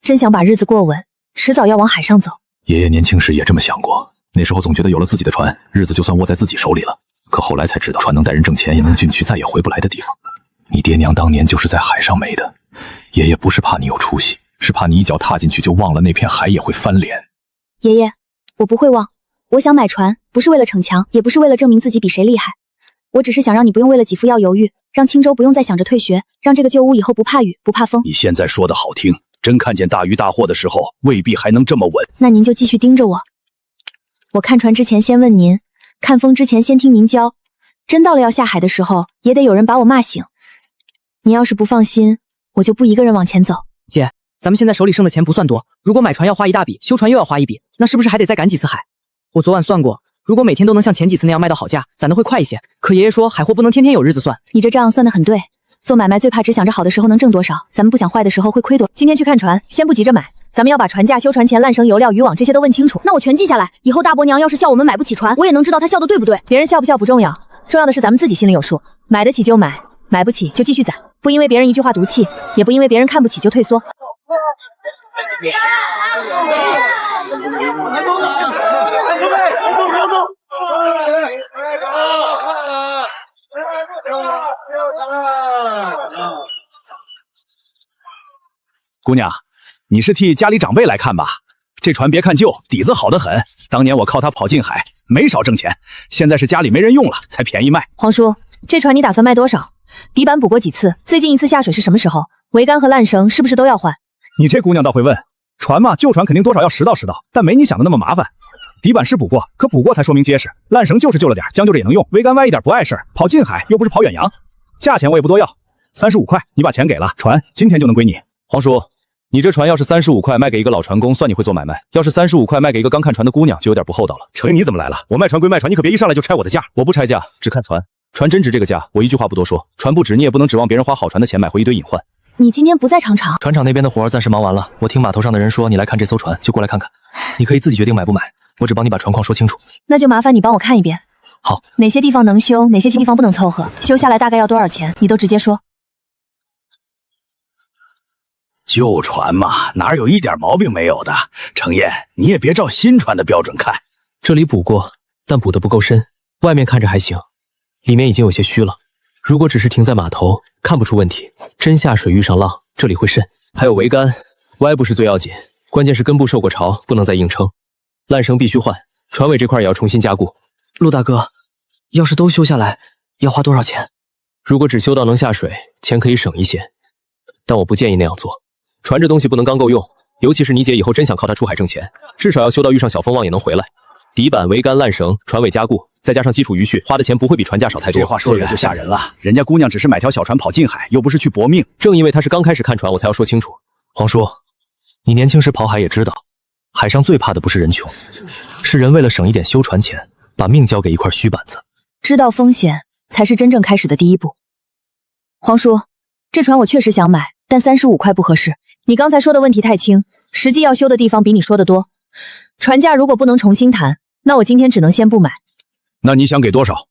真想把日子过稳，迟早要往海上走。爷爷年轻时也这么想过，那时候总觉得有了自己的船，日子就算握在自己手里了。可后来才知道，船能带人挣钱，也能进去再也回不来的地方。你爹娘当年就是在海上没的。爷爷不是怕你有出息，是怕你一脚踏进去就忘了那片海也会翻脸。爷爷，我不会忘。我想买船，不是为了逞强，也不是为了证明自己比谁厉害。我只是想让你不用为了几副药犹豫，让青州不用再想着退学，让这个旧屋以后不怕雨，不怕风。你现在说的好听，真看见大鱼大货的时候，未必还能这么稳。那您就继续盯着我。我看船之前先问您，看风之前先听您教，真到了要下海的时候，也得有人把我骂醒。你要是不放心，我就不一个人往前走。姐，咱们现在手里剩的钱不算多，如果买船要花一大笔，修船又要花一笔，那是不是还得再赶几次海？我昨晚算过，如果每天都能像前几次那样卖到好价，攒的会快一些。可爷爷说海货不能天天有日子算。你这账算得很对，做买卖最怕只想着好的时候能挣多少，咱们不想坏的时候会亏多。今天去看船，先不急着买，咱们要把船价、修船钱、烂绳、油料、渔网这些都问清楚。那我全记下来，以后大伯娘要是笑我们买不起船，我也能知道她笑的对不对。别人笑不笑不重要，重要的是咱们自己心里有数，买得起就买，买不起就继续攒，不因为别人一句话赌气，也不因为别人看不起就退缩。姑娘，你是替家里长辈来看吧？这船别看旧，底子好得很。当年我靠它跑近海，没少挣钱。现在是家里没人用了，才便宜卖。皇叔，这船你打算卖多少？底板补过几次？最近一次下水是什么时候？桅杆和烂绳是不是都要换？你这姑娘倒会问。船嘛，旧船肯定多少要拾到，但没你想的那么麻烦。底板是补过，可补过才说明结实。烂绳就是旧了点，将就着也能用。桅杆歪一点不碍事儿，跑近海又不是跑远洋。价钱我也不多要，35块，你把钱给了，船今天就能归你。皇叔，你这船要是35块卖给一个老船工，算你会做买卖；要是35块卖给一个刚看船的姑娘，就有点不厚道了。程爷，你怎么来了？我卖船归卖船，你可别一上来就拆我的价。我不拆价，只看船。船真值这个价，我一句话不多说。船不值，你也不能指望别人花好船的钱买回一堆隐患。你今天不在厂场？船厂那边的活儿暂时忙完了，我听码头上的人说你来看这艘船，就过来看看。你可以自己决定买不买，我只帮你把船况说清楚。那就麻烦你帮我看一遍。好，哪些地方能修，哪些地方不能凑合，修下来大概要多少钱，你都直接说。旧船嘛，哪有一点毛病没有的？程燕，你也别照新船的标准看。这里补过，但补得不够深，外面看着还行，里面已经有些虚了。如果只是停在码头，看不出问题，真下水遇上浪，这里会渗。还有桅杆，歪不是最要紧，关键是根部受过潮，不能再硬撑。烂绳必须换，船尾这块也要重新加固。陆大哥，要是都修下来，要花多少钱？如果只修到能下水，钱可以省一些，但我不建议那样做。船这东西不能刚够用，尤其是你姐以后真想靠它出海挣钱，至少要修到遇上小风浪也能回来。底板、桅杆、烂绳、船尾加固，再加上基础余绪，花的钱不会比船价少太多。这话说起来就吓人了，人家姑娘只是买条小船跑近海，又不是去搏命。正因为她是刚开始看船，我才要说清楚。皇叔，你年轻时跑海也知道，海上最怕的不是人穷，是人为了省一点修船钱，把命交给一块虚板子。知道风险才是真正开始的第一步。皇叔，这船我确实想买，但35块不合适。你刚才说的问题太轻，实际要修的地方比你说的多。船价如果不能重新谈，那我今天只能先不买。那你想给多少？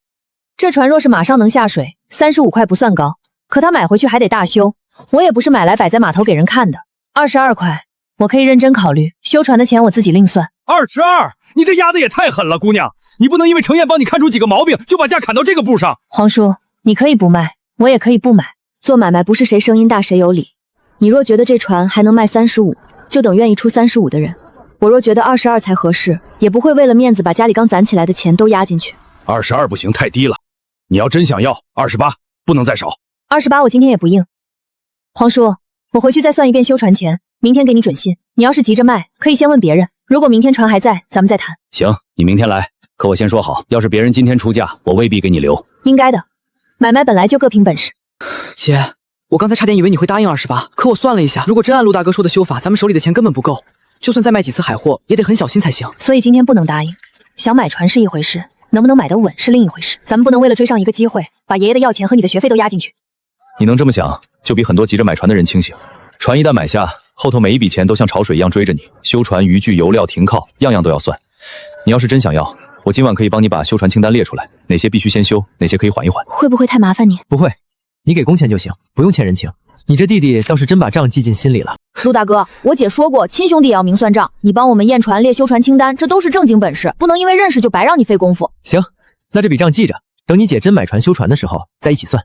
这船若是马上能下水，35块不算高，可他买回去还得大修，我也不是买来摆在码头给人看的。22块，我可以认真考虑，修船的钱我自己另算。22？你这压的也太狠了，姑娘，你不能因为程燕帮你看出几个毛病，就把价砍到这个步上。皇叔，你可以不卖，我也可以不买。做买卖不是谁声音大谁有理。你若觉得这船还能卖35，就等愿意出35的人。我若觉得22才合适，也不会为了面子把家里刚攒起来的钱都压进去。22不行，太低了。你要真想要28，不能再少。28我今天也不应。皇叔，我回去再算一遍修船钱，明天给你准信。你要是急着卖，可以先问别人。如果明天船还在，咱们再谈。行，你明天来。可我先说好，要是别人今天出价，我未必给你留。应该的，买卖本来就各凭本事。姐，我刚才差点以为你会答应28，可我算了一下，如果真按陆大哥说的修法，咱们手里的钱根本不够，就算再卖几次海货，也得很小心才行。所以今天不能答应。想买船是一回事，能不能买得稳是另一回事。咱们不能为了追上一个机会，把爷爷的要钱和你的学费都压进去。你能这么想，就比很多急着买船的人清醒。船一旦买下，后头每一笔钱都像潮水一样追着你，修船、渔具、油料、停靠，样样都要算。你要是真想要，我今晚可以帮你把修船清单列出来，哪些必须先修，哪些可以缓一缓。会不会太麻烦你？不会，你给工钱就行，不用欠人情。你这弟弟倒是真把账记进心里了。陆大哥，我姐说过，亲兄弟也要明算账。你帮我们验船、列修船清单，这都是正经本事，不能因为认识就白让你费功夫。行，那这笔账记着，等你姐真买船修船的时候再一起算。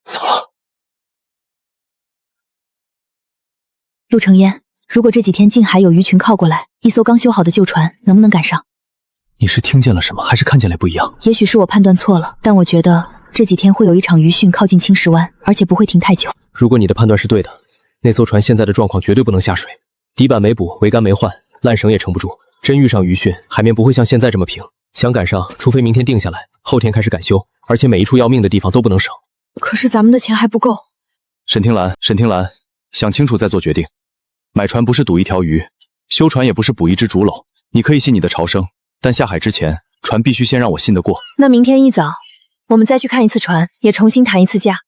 怎么了？陆承烟，如果这几天近海有鱼群靠过来，一艘刚修好的旧船能不能赶上？你是听见了什么，还是看见了不一样？也许是我判断错了，但我觉得这几天会有一场鱼汛靠近青石湾，而且不会停太久。如果你的判断是对的，那艘船现在的状况绝对不能下水，底板没补，桅杆没换，烂绳也撑不住。真遇上鱼汛，海面不会像现在这么平。想赶上，除非明天定下来，后天开始赶修，而且每一处要命的地方都不能省。可是咱们的钱还不够。沈听兰，想清楚再做决定。买船不是赌一条鱼，修船也不是捕一只竹篓。你可以信你的潮生，但下海之前，船必须先让我信得过。那明天一早，我们再去看一次船，也重新谈一次价。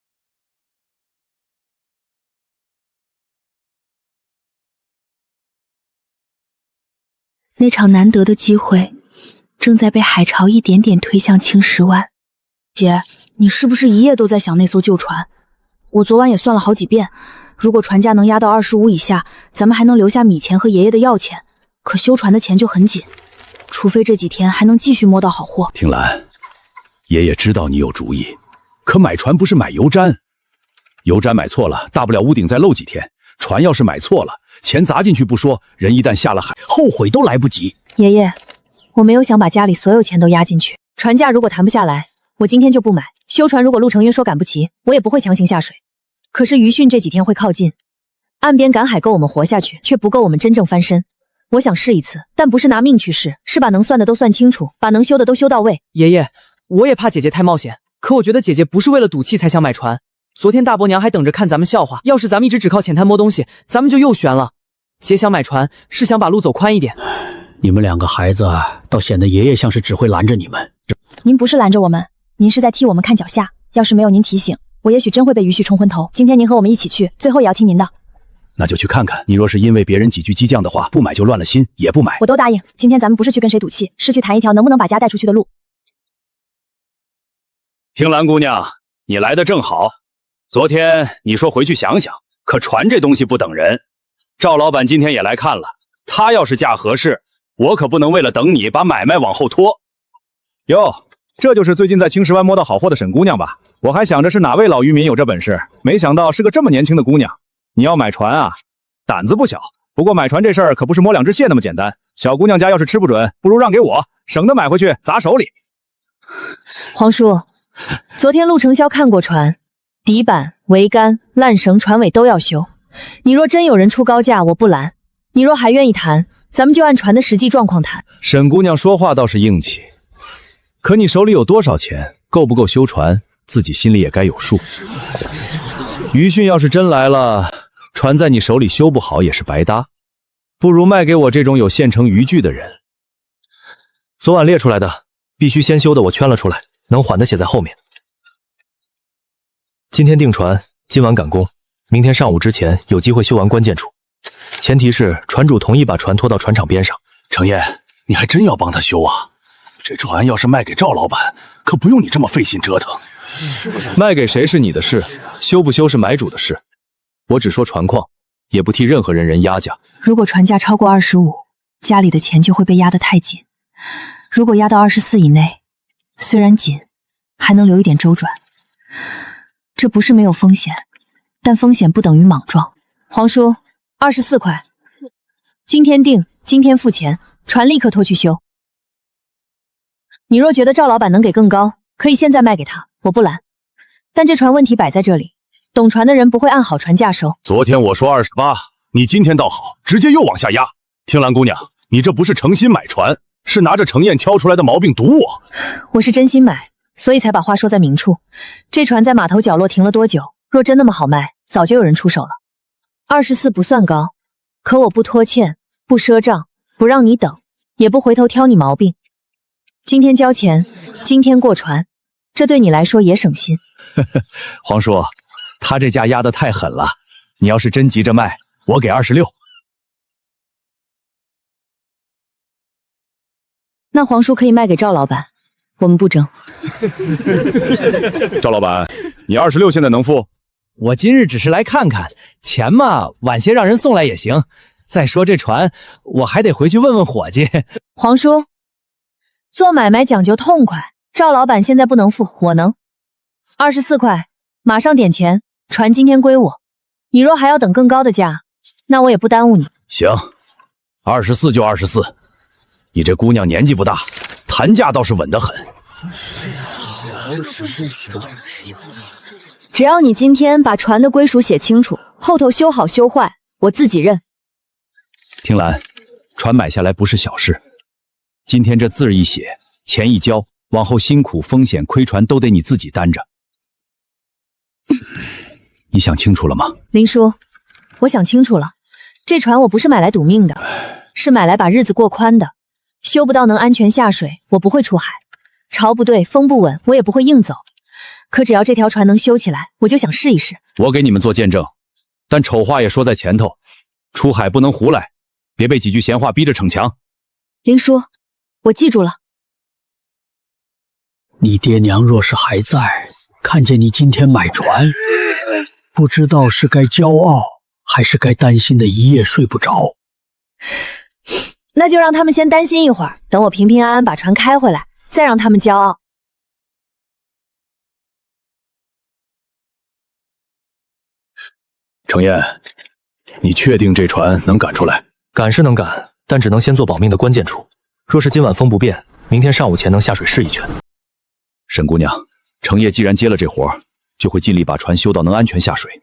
那场难得的机会，正在被海潮一点点推向青石湾。姐，你是不是一夜都在想那艘旧船？我昨晚也算了好几遍，如果船价能压到25以下，咱们还能留下米钱和爷爷的药钱，可修船的钱就很紧，除非这几天还能继续摸到好货。听兰，爷爷知道你有主意，可买船不是买油毡，油毡买错了，大不了屋顶再漏几天。船要是买错了，钱砸进去不说，人一旦下了海，后悔都来不及。爷爷，我没有想把家里所有钱都压进去，船价如果谈不下来，我今天就不买。修船如果陆承渊说赶不齐，我也不会强行下水。可是鱼汛这几天会靠近，岸边赶海够我们活下去，却不够我们真正翻身。我想试一次，但不是拿命去试，是把能算的都算清楚，把能修的都修到位。爷爷，我也怕姐姐太冒险，可我觉得姐姐不是为了赌气才想买船。昨天大伯娘还等着看咱们笑话，要是咱们一直只靠浅滩摸东西，咱们就又悬了。姐想买船，是想把路走宽一点。你们两个孩子倒显得爷爷像是只会拦着你们。您不是拦着我们，您是在替我们看脚下。要是没有您提醒，我也许真会被于旭冲昏头。今天您和我们一起去，最后也要听您的。那就去看看。你若是因为别人几句激将的话，不买就乱了心，也不买。我都答应。今天咱们不是去跟谁赌气，是去谈一条能不能把家带出去的路。听兰姑娘，你来的正好。昨天你说回去想想，可船这东西不等人。赵老板今天也来看了，他要是价合适，我可不能为了等你把买卖往后拖。哟，这就是最近在青石湾摸到好货的沈姑娘吧？我还想着是哪位老渔民有这本事，没想到是个这么年轻的姑娘。你要买船啊，胆子不小。不过买船这事儿可不是摸两只蟹那么简单。小姑娘家要是吃不准，不如让给我，省得买回去砸手里。皇叔，昨天陆承霄看过船，底板、桅杆、缆绳、船尾都要修。你若真有人出高价，我不拦；你若还愿意谈，咱们就按船的实际状况谈。沈姑娘说话倒是硬气，可你手里有多少钱，够不够修船，自己心里也该有数。于迅要是真来了，船在你手里修不好也是白搭，不如卖给我这种有现成渔具的人。昨晚列出来的，必须先修的我圈了出来，能缓的写在后面。今天订船，今晚赶工，明天上午之前有机会修完关键处，前提是船主同意把船拖到船厂边上。程燕，你还真要帮他修啊？这船要是卖给赵老板，可不用你这么费心折腾。卖给谁是你的事，修不修是买主的事。我只说船况，也不替任何人压价。如果船价超过25，家里的钱就会被压得太紧；如果压到24以内，虽然紧，还能留一点周转。这不是没有风险，但风险不等于莽撞。皇叔，24块，今天定，今天付钱，船立刻拖去修。你若觉得赵老板能给更高，可以现在卖给他，我不拦。但这船问题摆在这里，懂船的人不会按好船价收。昨天我说28，你今天倒好，直接又往下压。听兰姑娘，你这不是诚心买船，是拿着程燕挑出来的毛病堵我。我是真心买，所以才把话说在明处。这船在码头角落停了多久？若真那么好卖，早就有人出手了。24不算高，可我不拖欠，不赊账，不让你等，也不回头挑你毛病。今天交钱，今天过船，这对你来说也省心。皇叔，他这价压得太狠了，你要是真急着卖，我给26。那皇叔可以卖给赵老板，我们不争。赵老板，你26现在能付？我今日只是来看看，钱嘛，晚些让人送来也行。再说这船，我还得回去问问伙计。皇叔，做买卖讲究痛快，赵老板现在不能付，我能。24块，马上点钱，船今天归我。你若还要等更高的价，那我也不耽误你。行，24就24。你这姑娘年纪不大，谈价倒是稳得很。只要你今天把船的归属写清楚，后头修好修坏，我自己认。听兰，船买下来不是小事，今天这字儿一写，钱一交，往后辛苦、风险、亏船都得你自己担着。你想清楚了吗？林叔，我想清楚了，这船我不是买来赌命的，是买来把日子过宽的。修不到能安全下水，我不会出海；潮不对，风不稳，我也不会硬走。可只要这条船能修起来，我就想试一试。我给你们做见证，但丑话也说在前头，出海不能胡来，别被几句闲话逼着逞强。林叔，我记住了。你爹娘若是还在，看见你今天买船，不知道是该骄傲，还是该担心的一夜睡不着。那就让他们先担心一会儿，等我平平安安把船开回来，再让他们骄傲。程燕，你确定这船能赶出来？赶是能赶，但只能先做保命的关键处。若是今晚风不变，明天上午前能下水试一圈。沈姑娘，程业既然接了这活，就会尽力把船修到能安全下水。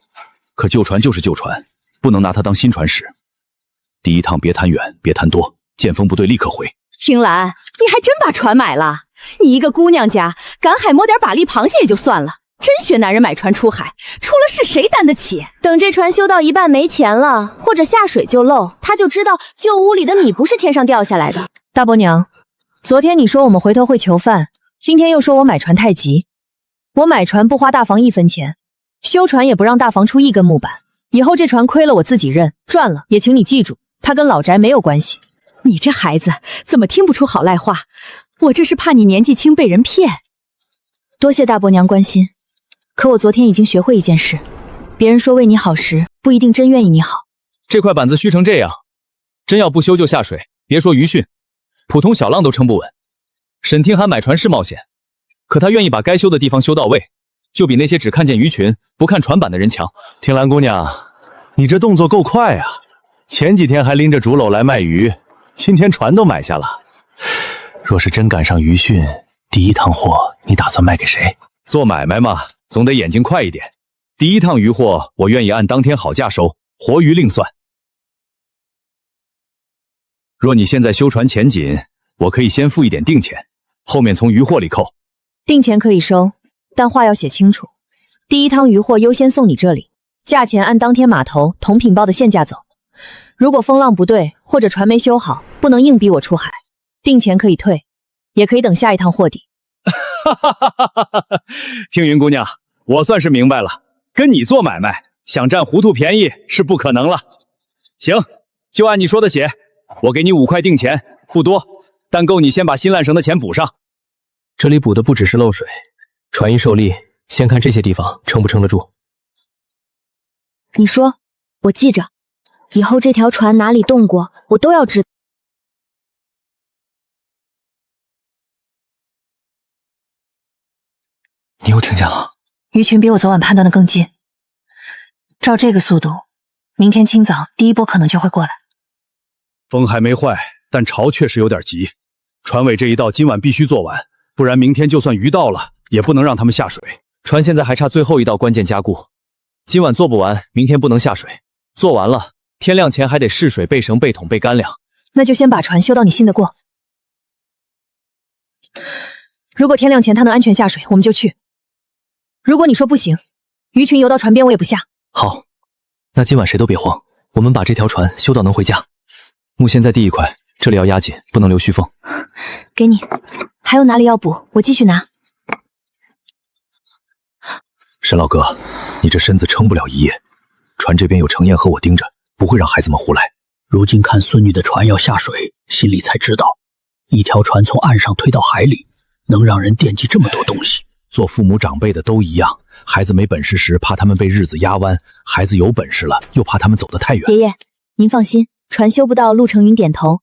可旧船就是旧船，不能拿它当新船使。第一趟别谈远，别谈多，见风不对立刻回。听兰，你还真把船买了，你一个姑娘家，赶海摸点把力螃蟹也就算了，真学男人买船出海，出了事谁担得起？等这船修到一半没钱了，或者下水就漏，他就知道旧屋里的米不是天上掉下来的。大伯娘，昨天你说我们回头会囚饭，今天又说我买船太急。我买船不花大房1分钱，修船也不让大房出1根木板。以后这船亏了我自己认，赚了也请你记住，它跟老宅没有关系。你这孩子怎么听不出好赖话？我这是怕你年纪轻被人骗。多谢大伯娘关心，可我昨天已经学会一件事，别人说为你好时，不一定真愿意你好。这块板子虚成这样，真要不修就下水，别说渔汛，普通小浪都撑不稳。沈听寒买船是冒险，可他愿意把该修的地方修到位，就比那些只看见鱼群不看船板的人强。听兰姑娘，你这动作够快啊！前几天还拎着竹篓来卖鱼，今天船都买下了。若是真赶上渔汛，第一趟货你打算卖给谁？做买卖嘛，总得眼睛快一点。第一趟渔货，我愿意按当天好价收，活鱼另算。若你现在修船钱紧，我可以先付一点定钱，后面从渔货里扣。定钱可以收，但话要写清楚。第一趟渔货优先送你这里，价钱按当天码头同品报的现价走。如果风浪不对，或者船没修好，不能硬逼我出海。定钱可以退，也可以等下一趟货底。听云姑娘，我算是明白了，跟你做买卖，想占糊涂便宜是不可能了。行，就按你说的写，我给你5块定钱，不多，但够你先把新烂绳的钱补上。这里补的不只是漏水，船一受力，先看这些地方撑不撑得住。你说，我记着，以后这条船哪里动过，我都要知道。你又听见了？鱼群比我昨晚判断的更近，照这个速度，明天清早第一波可能就会过来。风还没坏，但潮确实有点急。船尾这一道今晚必须做完，不然明天就算鱼到了，也不能让他们下水。船现在还差最后一道关键加固，今晚做不完，明天不能下水。做完了，天亮前还得试水、备绳、备桶、备干粮。那就先把船修到你信得过。如果天亮前他能安全下水，我们就去。如果你说不行，鱼群游到船边我也不下。好，那今晚谁都别慌，我们把这条船修到能回家。木先在第一块，这里要压紧，不能留虚缝。给你，还有哪里要补，我继续拿。沈老哥，你这身子撑不了一夜，船这边有程燕和我盯着，不会让孩子们胡来。如今看孙女的船要下水，心里才知道，一条船从岸上推到海里，能让人惦记这么多东西。做父母长辈的都一样，孩子没本事时怕他们被日子压弯，孩子有本事了又怕他们走得太远。爷爷，您放心，船修不到。陆成云点头，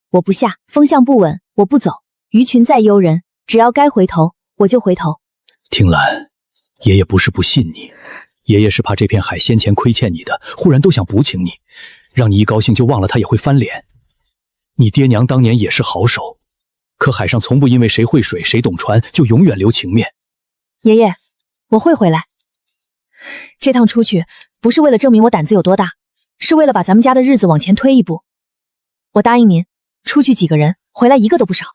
我不下，风向不稳，我不走。鱼群再悠人，只要该回头，我就回头。听兰，爷爷不是不信你，爷爷是怕这片海先前亏欠你的，忽然都想补请你，让你一高兴就忘了他也会翻脸。你爹娘当年也是好手，可海上从不因为谁会水谁懂船就永远留情面。爷爷，我会回来。这趟出去不是为了证明我胆子有多大，是为了把咱们家的日子往前推一步。我答应您，出去几个人，回来一个都不少。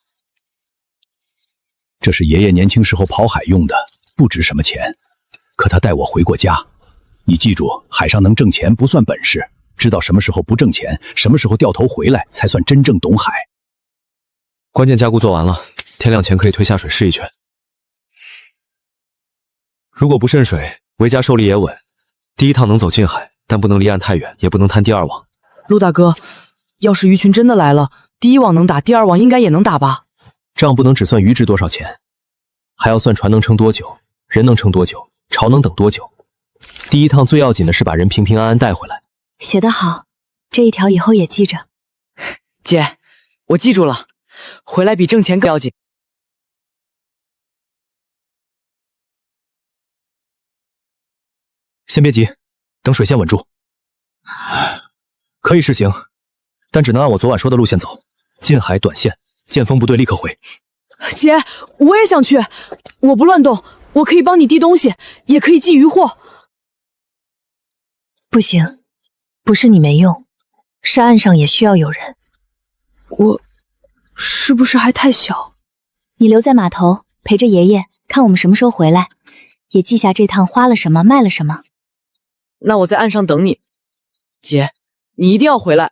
这是爷爷年轻时候跑海用的，不值什么钱，可他带我回过家。你记住，海上能挣钱不算本事，知道什么时候不挣钱，什么时候掉头回来，才算真正懂海。关键加固做完了，天亮前可以推下水试一圈。如果不渗水，维家受力也稳。第一趟能走近海，但不能离岸太远，也不能摊第二网。陆大哥，要是鱼群真的来了，第一网能打，第二网应该也能打吧？账不能只算鱼值多少钱，还要算船能撑多久，人能撑多久，潮能等多久。第一趟最要紧的是把人平平安安带回来。写得好，这一条以后也记着。姐，我记住了，回来比挣钱更要紧。先别急，等水线稳住。可以试行，但只能按我昨晚说的路线走，近海短线，见风不对立刻回。姐，我也想去，我不乱动，我可以帮你递东西，也可以寄渔货。不行，不是你没用，是岸上也需要有人。我是不是还太小？你留在码头陪着爷爷，看我们什么时候回来，也记下这趟花了什么，卖了什么。那我在岸上等你，姐，你一定要回来，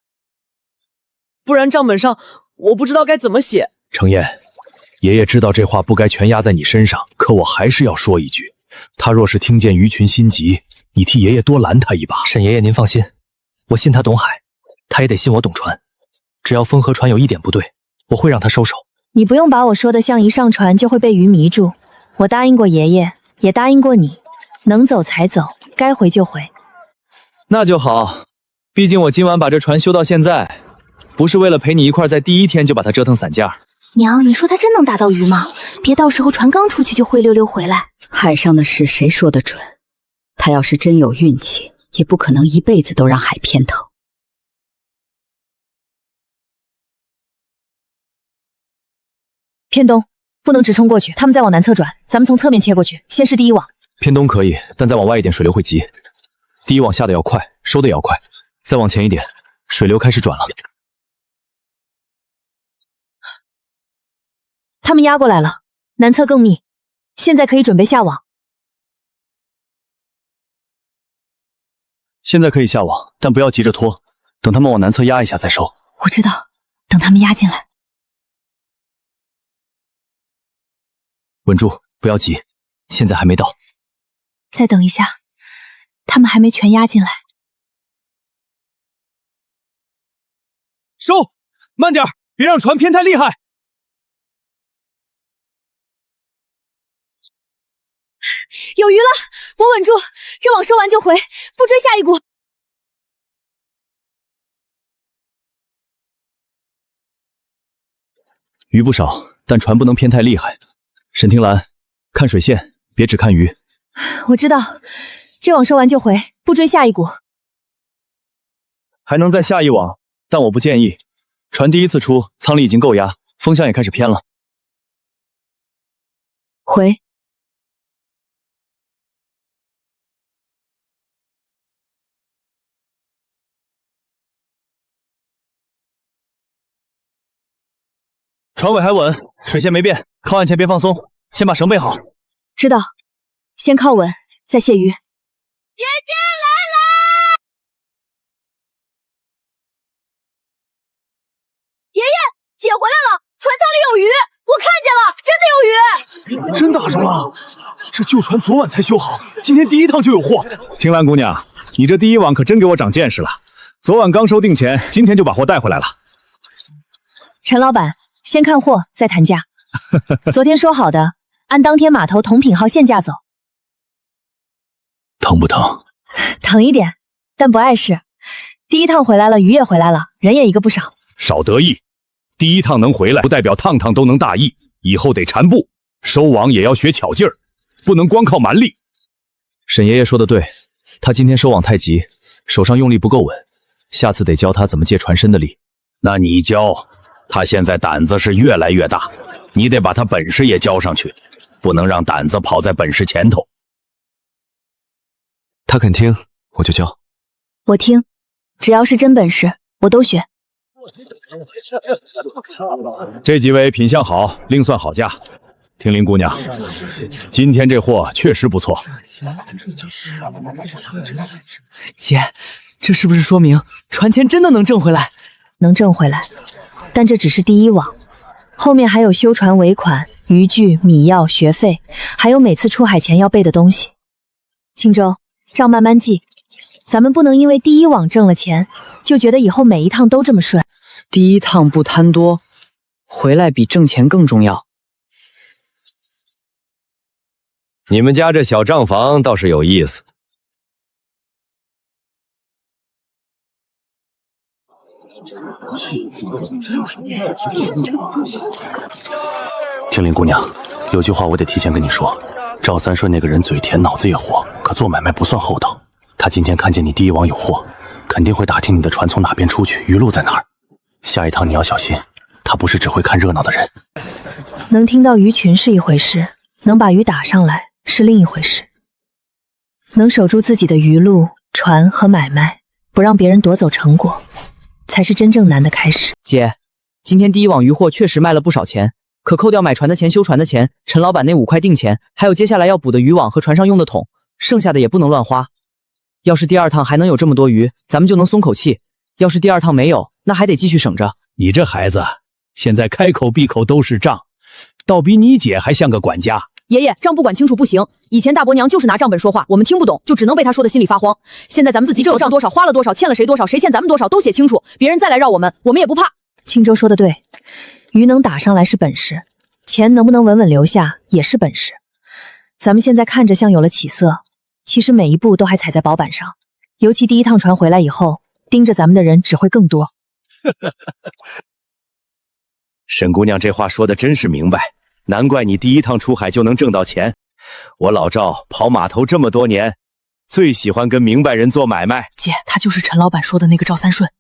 不然账本上我不知道该怎么写。程燕，爷爷知道这话不该全压在你身上，可我还是要说一句，他若是听见鱼群心急，你替爷爷多拦他一把。沈爷爷您放心，我信他懂海，他也得信我懂船。只要风和船有一点不对，我会让他收手。你不用把我说的像一上船就会被鱼迷住，我答应过爷爷，也答应过你，能走才走，该回就回。那就好，毕竟我今晚把这船修到现在，不是为了陪你一块在第一天就把它折腾散架。娘，你说他真能打到鱼吗？别到时候船刚出去就灰溜溜回来。海上的事谁说得准？他要是真有运气，也不可能一辈子都让海偏头。偏东，不能直冲过去，他们再往南侧转，咱们从侧面切过去，先试第一网。偏东可以，但再往外一点水流会急。第一网下的要快，收的也要快。再往前一点，水流开始转了。他们压过来了，南侧更密，现在可以准备下网。现在可以下网，但不要急着拖，等他们往南侧压一下再收。我知道，等他们压进来。稳住，不要急，现在还没到。再等一下，他们还没全压进来。收，慢点，别让船偏太厉害。有鱼了，我稳住，这网收完就回，不追下一股。鱼不少，但船不能偏太厉害。沈听兰，看水线，别只看鱼。我知道，这网收完就回，不追下一股。还能再下一网，但我不建议。船第一次出，舱里已经够压，风向也开始偏了。回。船尾还稳，水线没变，靠岸前别放松，先把绳备好。知道，先靠稳，再卸鱼。姐姐来了！爷爷，姐回来了，船舱里有鱼，我看见了，真的有鱼！真打着了！这旧船昨晚才修好，今天第一趟就有货。听兰姑娘，你这第一网可真给我长见识了。昨晚刚收定钱，今天就把货带回来了。陈老板。先看货，再谈价。昨天说好的，按当天码头同品号现价走。疼不疼？疼一点，但不碍事。第一趟回来了，鱼也回来了，人也一个不少。少得意，第一趟能回来，不代表趟趟都能大意。以后得缠步，收网也要学巧劲儿，不能光靠蛮力。沈爷爷说的对，他今天收网太急，手上用力不够稳，下次得教他怎么借船身的力。那你教。他现在胆子是越来越大，你得把他本事也教上去，不能让胆子跑在本事前头。他肯听，我就教。我听，只要是真本事，我都学。这几位品相好，另算好价。听林姑娘，今天这货确实不错。姐，这是不是说明船钱真的能挣回来？能挣回来。但这只是第一网，后面还有修船尾款、渔具、米药、学费，还有每次出海前要备的东西。青州，账慢慢记，咱们不能因为第一网挣了钱，就觉得以后每一趟都这么顺。第一趟不贪多，回来比挣钱更重要。你们家这小账房倒是有意思。听林姑娘，有句话我得提前跟你说，赵三顺那个人嘴甜脑子也活，可做买卖不算厚道。他今天看见你第一网有货，肯定会打听你的船从哪边出去，鱼路在哪儿。下一趟你要小心，他不是只会看热闹的人。能听到鱼群是一回事，能把鱼打上来是另一回事。能守住自己的鱼路、船和买卖，不让别人夺走成果，才是真正难的开始。姐，今天第一网渔货确实卖了不少钱，可扣掉买船的钱、修船的钱，陈老板那5块定钱，还有接下来要补的渔网和船上用的桶，剩下的也不能乱花。要是第2趟还能有这么多鱼，咱们就能松口气；要是第2趟没有，那还得继续省着。你这孩子，现在开口闭口都是账，倒比你姐还像个管家。爷爷，账不管清楚不行。以前大伯娘就是拿账本说话，我们听不懂，就只能被她说的心里发慌。现在咱们自己这有账多少，花了多少，欠了谁多少，谁欠咱们多少，都写清楚，别人再来绕我们，我们也不怕。青州说的对，鱼能打上来是本事，钱能不能稳稳留下也是本事。咱们现在看着像有了起色，其实每一步都还踩在薄板上。尤其第1趟船回来以后，盯着咱们的人只会更多。沈姑娘这话说的真是明白，难怪你第1趟出海就能挣到钱。我老赵跑码头这么多年，最喜欢跟明白人做买卖。姐，他就是陈老板说的那个赵三顺。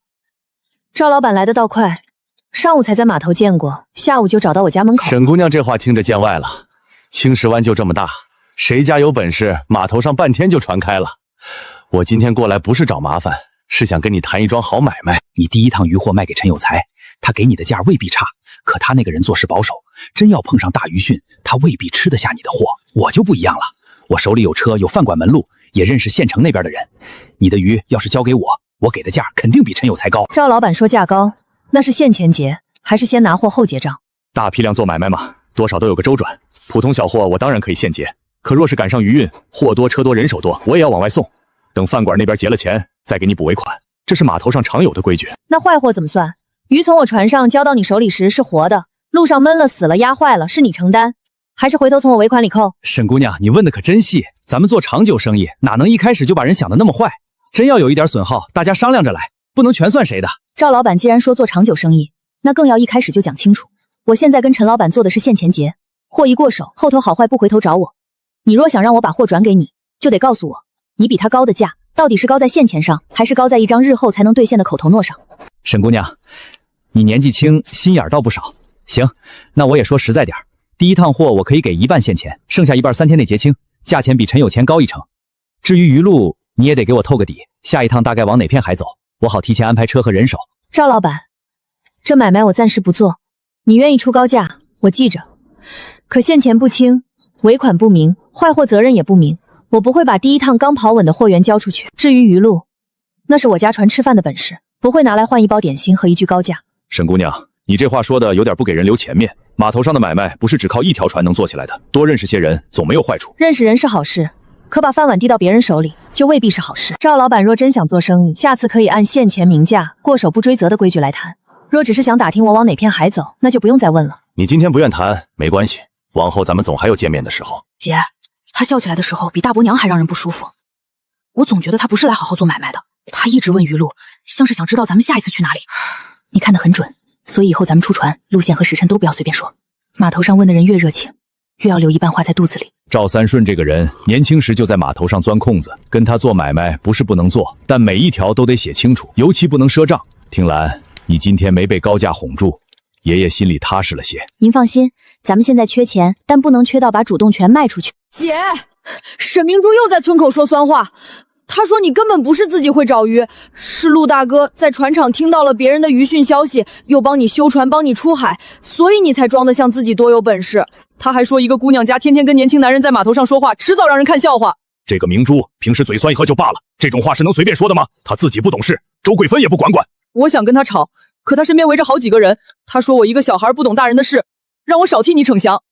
赵老板来的倒快，上午才在码头见过，下午就找到我家门口。沈姑娘这话听着见外了，青石湾就这么大，谁家有本事，码头上半天就船开了。我今天过来不是找麻烦，是想跟你谈一桩好买卖。你第1趟渔货卖给陈有才，他给你的价未必差，可他那个人做事保守，真要碰上大鱼汛，他未必吃得下你的货。我就不一样了，我手里有车，有饭馆门路，也认识县城那边的人。你的鱼要是交给我，我给的价肯定比陈有才高。赵老板说价高，那是现钱结，还是先拿货后结账？大批量做买卖嘛，多少都有个周转。普通小货我当然可以现结，可若是赶上余运，货多车多人手多，我也要往外送。等饭馆那边结了钱，再给你补尾款，这是码头上常有的规矩。那坏货怎么算？鱼从我船上交到你手里时是活的，路上闷了死了压坏了是你承担，还是回头从我尾款里扣？沈姑娘，你问的可真细，咱们做长久生意，哪能一开始就把人想的那么坏？真要有一点损耗，大家商量着来，不能全算谁的。赵老板既然说做长久生意，那更要一开始就讲清楚。我现在跟陈老板做的是现钱结，货一过手，后头好坏不回头找我。你若想让我把货转给你，就得告诉我，你比他高的价到底是高在现钱上，还是高在一张日后才能兑现的口头诺上？沈姑娘，你年纪轻，心眼倒不少。行，那我也说实在点，第1趟货我可以给1半现钱，剩下1半3天内结清，价钱比陈有钱高1成。至于鱼路，你也得给我透个底，下一趟大概往哪片海走，我好提前安排车和人手。赵老板，这买卖我暂时不做，你愿意出高价，我记着。可现钱不清，尾款不明，坏货责任也不明，我不会把第1趟刚跑稳的货源交出去。至于鱼路，那是我家船吃饭的本事，不会拿来换1包点心和1句高价。沈姑娘，你这话说的有点不给人留前面。码头上的买卖不是只靠1条船能做起来的，多认识些人总没有坏处。认识人是好事，可把饭碗递到别人手里就未必是好事。赵老板若真想做生意，下次可以按现钱明价、过手不追责的规矩来谈。若只是想打听我往哪片海走，那就不用再问了。你今天不愿谈没关系，往后咱们总还有见面的时候。姐，他笑起来的时候比大伯娘还让人不舒服，我总觉得他不是来好好做买卖的。他一直问鱼路，像是想知道咱们下一次去哪里。你看得很准，所以以后咱们出船路线和时辰都不要随便说。码头上问的人越热情，越要留1半话在肚子里。赵三顺这个人，年轻时就在码头上钻空子，跟他做买卖不是不能做，但每一条都得写清楚，尤其不能赊账。听兰，你今天没被高价哄住，爷爷心里踏实了些。您放心，咱们现在缺钱，但不能缺到把主动权卖出去。姐，沈明珠又在村口说酸话。他说你根本不是自己会找鱼，是陆大哥在船厂听到了别人的鱼讯消息，又帮你修船，帮你出海，所以你才装得像自己多有本事。他还说一个姑娘家天天跟年轻男人在码头上说话，迟早让人看笑话。这个明珠平时嘴酸一喝就罢了，这种话是能随便说的吗？他自己不懂事，周桂芬也不管管。我想跟他吵，可他身边围着好几个人，他说我一个小孩不懂大人的事，让我少替你逞强。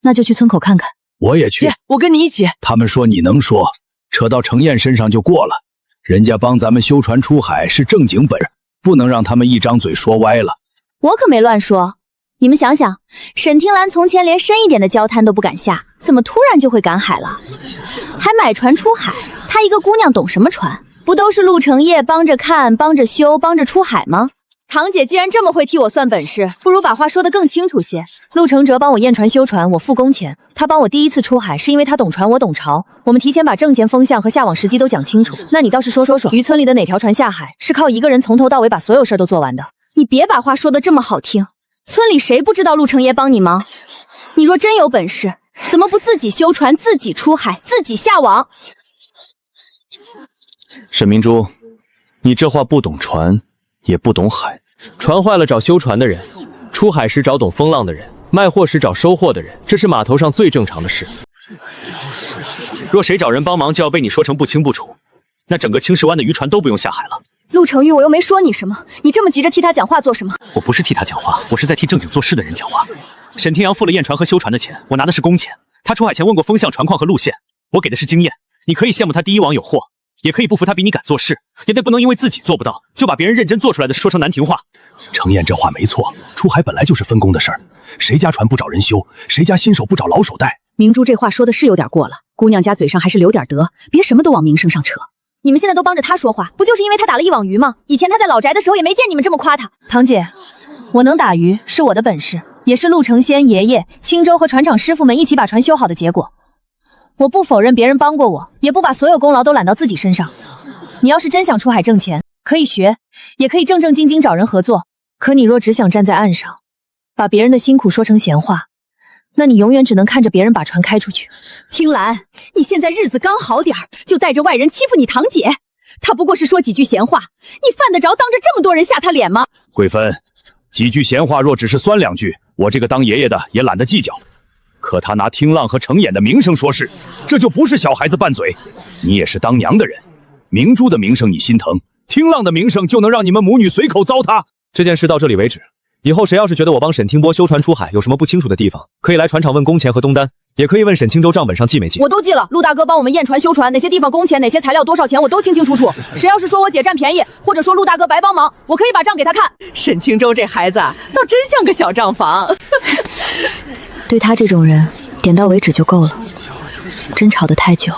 那就去村口看看。我也去。姐，我跟你一起。他们说你能说，扯到程燕身上就过了。人家帮咱们修船出海是正经本事，不能让他们一张嘴说歪了。我可没乱说。你们想想，沈听兰从前连深一点的礁滩都不敢下，怎么突然就会赶海了？还买船出海，她一个姑娘懂什么船？不都是陆成业帮着看、帮着修、帮着出海吗？堂姐既然这么会替我算本事，不如把话说得更清楚些。陆承哲帮我验船修船，我付工钱。他帮我第1次出海，是因为他懂船，我懂潮。我们提前把挣钱风向和下网时机都讲清楚。那你倒是说说，渔村里的哪条船下海是靠一个人从头到尾把所有事儿都做完的？你别把话说得这么好听。村里谁不知道陆承业帮你忙？你若真有本事，怎么不自己修船、自己出海、自己下网？沈明珠，你这话不懂船，也不懂海。船坏了找修船的人，出海时找懂风浪的人，卖货时找收货的人，这是码头上最正常的事。若谁找人帮忙，就要被你说成不清不楚，那整个青石湾的渔船都不用下海了。陆成玉，我又没说你什么，你这么急着替他讲话做什么？我不是替他讲话，我是在替正经做事的人讲话。沈天阳付了验船和修船的钱，我拿的是工钱。他出海前问过风向、船况和路线，我给的是经验。你可以羡慕他第一网有货，也可以不服他比你敢做事，也得不能因为自己做不到，就把别人认真做出来的说成难听话。程燕这话没错，出海本来就是分工的事儿，谁家船不找人修，谁家新手不找老手带。明珠这话说的是有点过了，姑娘家嘴上还是留点德，别什么都往名声上扯。你们现在都帮着他说话，不就是因为他打了一网鱼吗？以前他在老宅的时候也没见你们这么夸他。堂姐，我能打鱼是我的本事，也是陆成仙爷爷、青州和船厂师傅们一起把船修好的结果。我不否认别人帮过我，也不把所有功劳都揽到自己身上。你要是真想出海挣钱，可以学，也可以正正经经找人合作。可你若只想站在岸上，把别人的辛苦说成闲话，那你永远只能看着别人把船开出去。听兰，你现在日子刚好点儿，就带着外人欺负你堂姐，她不过是说几句闲话，你犯得着当着这么多人下她脸吗？桂芬，几句闲话若只是酸两句，我这个当爷爷的也懒得计较。可他拿听浪和程眼的名声说事，这就不是小孩子拌嘴。你也是当娘的人，明珠的名声你心疼，听浪的名声就能让你们母女随口糟蹋。这件事到这里为止。以后谁要是觉得我帮沈听波修船出海有什么不清楚的地方，可以来船厂问工钱和东单，也可以问沈青州账本上记没记。我都记了，陆大哥帮我们验船修船，哪些地方工钱，哪些材料多少钱，我都清清楚楚。谁要是说我姐占便宜，或者说陆大哥白帮忙，我可以把账给他看。沈青州这孩子倒真像个小账房。对他这种人，点到为止就够了。争吵得太久，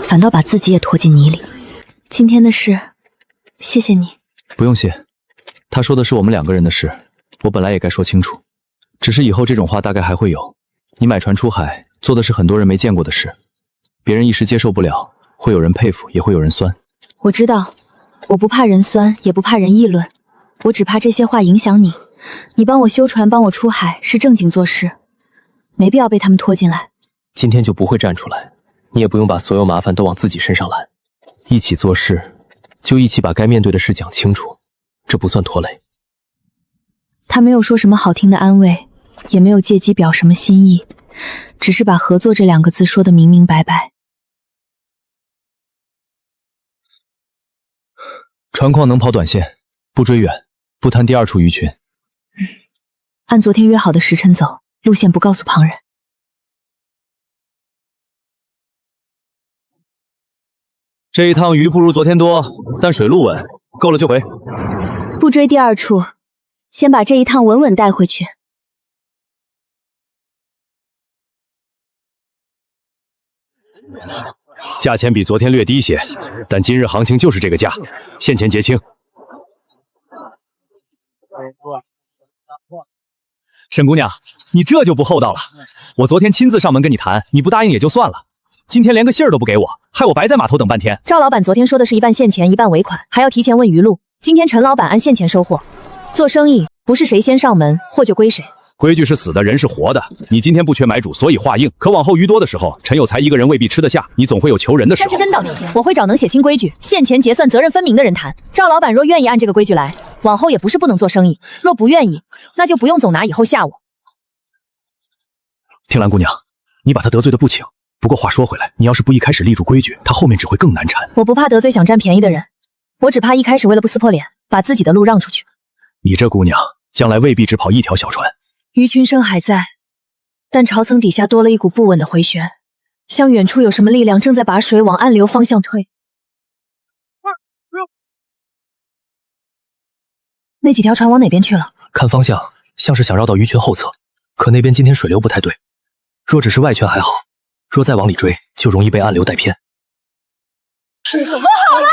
反倒把自己也拖进泥里。今天的事，谢谢你。不用谢，他说的是我们两个人的事。我本来也该说清楚，只是以后这种话大概还会有。你买船出海，做的是很多人没见过的事，别人一时接受不了，会有人佩服，也会有人酸。我知道，我不怕人酸，也不怕人议论，我只怕这些话影响你。你帮我修船，帮我出海，是正经做事，没必要被他们拖进来。今天就不会站出来，你也不用把所有麻烦都往自己身上揽。一起做事，就一起把该面对的事讲清楚，这不算拖累。他没有说什么好听的安慰，也没有借机表什么心意，只是把合作这两个字说得明明白白。船况能跑短线，不追远，不贪第二处鱼群。按昨天约好的时辰走，路线不告诉旁人。这一趟鱼不如昨天多，但水路稳，够了就回。不追第二处，先把这一趟稳稳带回去。价钱比昨天略低些，但今日行情就是这个价，现钱结清。沈姑娘，你这就不厚道了。我昨天亲自上门跟你谈，你不答应也就算了，今天连个信儿都不给我，害我白在码头等半天。赵老板昨天说的是一半现钱，一半尾款，还要提前问鱼路。今天陈老板按现钱收货。做生意不是谁先上门，货就归谁。规矩是死的，人是活的。你今天不缺买主，所以话硬。可往后鱼多的时候，陈有才一个人未必吃得下，你总会有求人的时候。但是真到那天，我会找能写清规矩、现钱结算、责任分明的人谈。赵老板若愿意按这个规矩来，往后也不是不能做生意；若不愿意，那就不用总拿以后吓我。听兰姑娘，你把他得罪的不轻。不过话说回来，你要是不一开始立住规矩，他后面只会更难缠。我不怕得罪想占便宜的人，我只怕一开始为了不撕破脸，把自己的路让出去。你这姑娘将来未必只跑一条小船。鱼群声还在，但潮层底下多了一股不稳的回旋，像远处有什么力量正在把水往暗流方向推。那几条船往哪边去了？看方向，像是想绕到鱼群后侧，可那边今天水流不太对。若只是外圈还好，若再往里追，就容易被暗流带偏。怎么好了？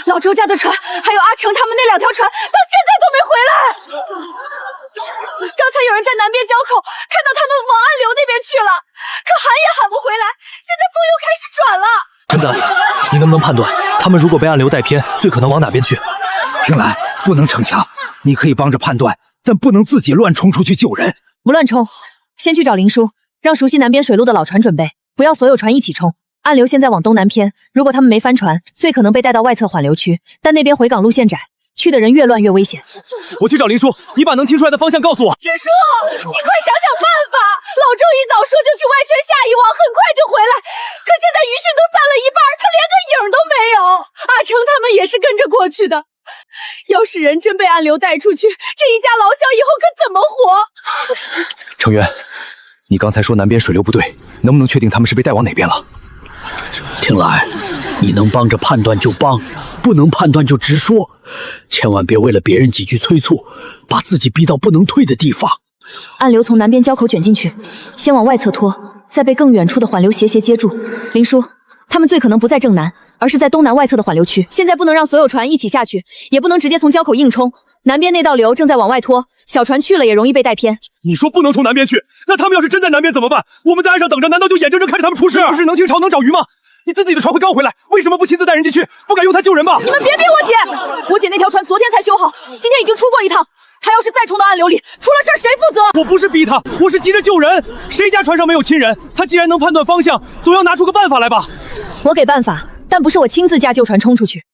老周家的船，还有阿成他们那两条船，到现在都没回来。刚才有人在南边交口，看到他们往暗流那边去了，可喊也喊不回来。现在风又开始转了。真的，你能不能判断，他们如果被暗流带偏，最可能往哪边去？听来不能逞强，你可以帮着判断，但不能自己乱冲出去救人。不乱冲，先去找林叔，让熟悉南边水路的老船准备，不要所有船一起冲。暗流现在往东南偏，如果他们没翻船，最可能被带到外侧缓流区，但那边回港路线窄，去的人越乱越危险。我去找林叔，你把能听出来的方向告诉我。支书，你快想想办法！老周一早说就去外圈下一网，很快就回来，可现在鱼讯都散了一半，他连个影都没有。阿成他们也是跟着过去的，要是人真被暗流带出去，这一家老小以后可怎么活？程渊，你刚才说南边水流不对，能不能确定他们是被带往哪边了？听来，你能帮着判断就帮，不能判断就直说，千万别为了别人几句催促，把自己逼到不能退的地方。暗流从南边交口卷进去，先往外侧拖，再被更远处的缓流斜接住。林叔，他们最可能不在正南，而是在东南外侧的缓流区。现在不能让所有船一起下去，也不能直接从交口硬冲。南边那道流正在往外拖，小船去了也容易被带偏。你说不能从南边去，那他们要是真在南边怎么办？我们在岸上等着，难道就眼睁睁看着他们出事？不是能听潮能找鱼吗？你自己的船会刚回来，为什么不亲自带人进去？不敢用它救人吗？你们别逼我姐！我姐那条船昨天才修好，今天已经出过一趟。她要是再冲到暗流里，出了事儿谁负责？我不是逼他，我是急着救人。谁家船上没有亲人？他既然能判断方向，总要拿出个办法来吧。我给办法，但不是我亲自驾救船冲出去。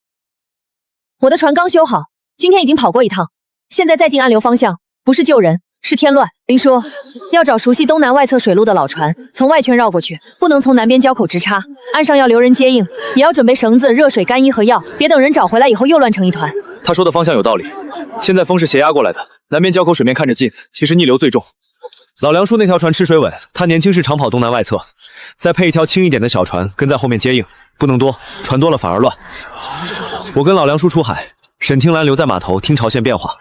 我的船刚修好，今天已经跑过一趟，现在再进暗流方向，不是救人，是添乱。林叔，要找熟悉东南外侧水路的老船，从外圈绕过去，不能从南边交口直插。岸上要留人接应，也要准备绳子、热水、干衣和药，别等人找回来以后又乱成一团。他说的方向有道理，现在风是斜压过来的，南边交口水面看着近，其实逆流最重。老梁说那条船吃水稳，他年轻时常跑东南外侧，再配一条轻一点的小船跟在后面接应，不能多，船多了反而乱。我跟老梁叔出海，沈听兰留在码头听潮线变化，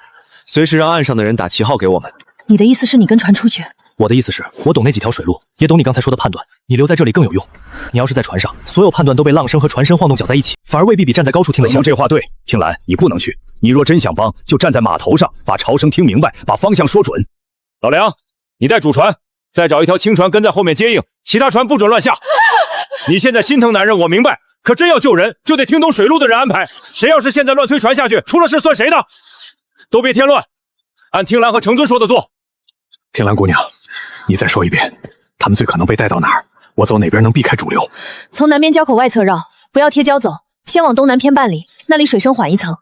随时让岸上的人打旗号给我们。你的意思是你跟船出去？我的意思是，我懂那几条水路，也懂你刚才说的判断。你留在这里更有用。你要是在船上，所有判断都被浪声和船身晃动搅在一起，反而未必比站在高处听得清。这话对，听兰，你不能去。你若真想帮，就站在码头上，把潮声听明白，把方向说准。老梁，你带主船，再找一条轻船跟在后面接应，其他船不准乱下。你现在心疼男人，我明白，可真要救人，就得听懂水路的人安排。谁要是现在乱推船下去，出了事算谁的？都别添乱，按听兰和程尊说的做。听兰姑娘，你再说一遍，他们最可能被带到哪儿？我走哪边能避开主流？从南边交口外侧绕，不要贴礁走，先往东南偏半里，那里水声缓一层。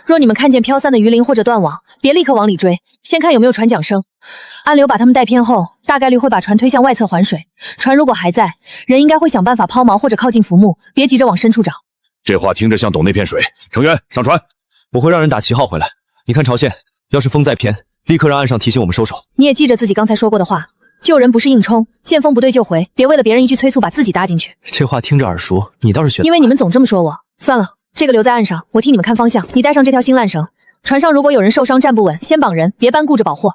若你们看见飘散的鱼鳞或者断网，别立刻往里追，先看有没有船桨声。暗流把他们带偏后，大概率会把船推向外侧环水。船如果还在，人应该会想办法抛锚或者靠近浮木，别急着往深处找。这话听着像懂那片水。成员上船，我会让人打旗号回来。你看潮线，要是风再偏，立刻让岸上提醒我们收手。你也记着自己刚才说过的话，救人不是硬冲，见风不对就回，别为了别人一句催促把自己搭进去。这话听着耳熟，你倒是学。因为你们总这么说我，算了，这个留在岸上，我替你们看方向。你带上这条新烂绳，船上如果有人受伤站不稳，先绑人，别搬顾着保货。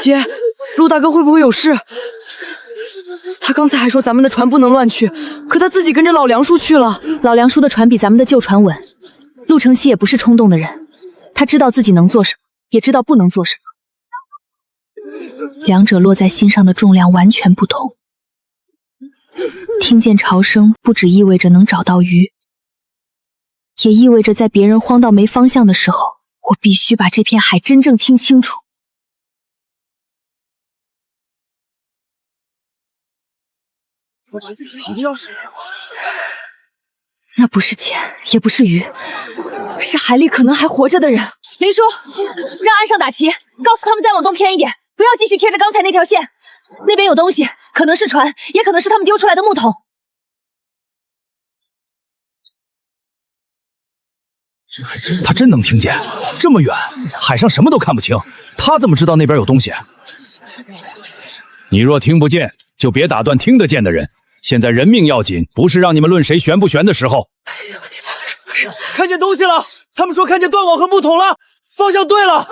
姐，陆大哥会不会有事？他刚才还说咱们的船不能乱去，可他自己跟着老梁叔去了。老梁叔的船比咱们的旧船稳，陆承熙也不是冲动的人，他知道自己能做什么，也知道不能做什么，两者落在心上的重量完全不同。听见潮声不只意味着能找到鱼，也意味着在别人慌到没方向的时候，我必须把这片海真正听清楚。那不是钱，也不是鱼，是海里可能还活着的人。林叔，让岸上打旗，告诉他们再往东偏一点，不要继续贴着刚才那条线。那边有东西，可能是船，也可能是他们丢出来的木桶。他真能听见，这么远，海上什么都看不清，他怎么知道那边有东西？你若听不见，就别打断听得见的人。现在人命要紧，不是让你们论谁悬不悬的时候。看见东西了，他们说看见断网和木桶了，方向对了。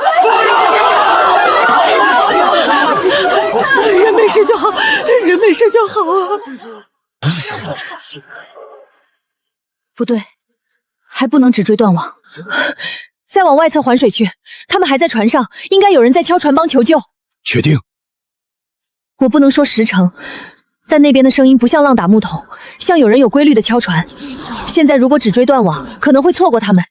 人没事就好，人没事就好啊。不对，还不能只追断网，再往外侧环水去。他们还在船上，应该有人在敲船帮求救。确定？我不能说10成。但那边的声音不像浪打木桶，像有人有规律的敲船。现在如果只追断网，可能会错过他们。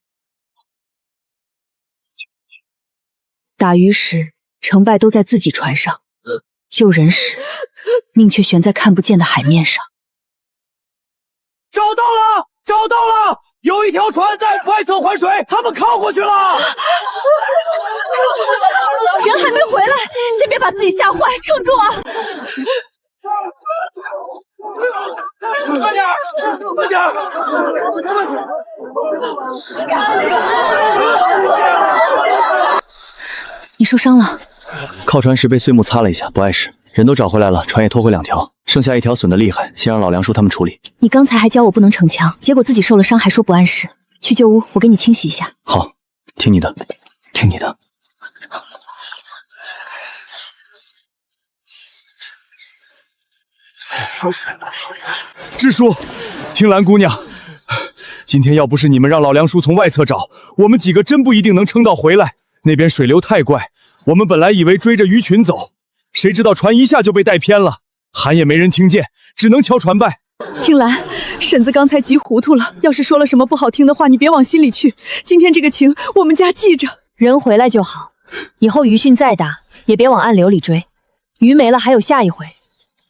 打鱼时成败都在自己船上，救人时命却悬在看不见的海面上。找到了，找到了！有一条船在外侧环水，他们靠过去了。人还没回来，先别把自己吓坏，撑住啊！慢点，慢点！你受伤了？靠船时被碎木擦了一下，不碍事。人都找回来了，船也拖回2条，剩下1条损得厉害，先让老梁叔他们处理。你刚才还教我不能逞强，结果自己受了伤，还说不碍事。去旧屋，我给你清洗一下。好，听你的，听你的。支书，听兰姑娘，今天要不是你们让老梁叔从外侧找，我们几个真不一定能撑到回来。那边水流太怪，我们本来以为追着鱼群走，谁知道船一下就被带偏了，喊也没人听见，只能敲船败。听兰，婶子刚才急糊涂了，要是说了什么不好听的话，你别往心里去。今天这个情，我们家记着。人回来就好，以后鱼汛再大，也别往暗流里追。鱼没了还有下一回，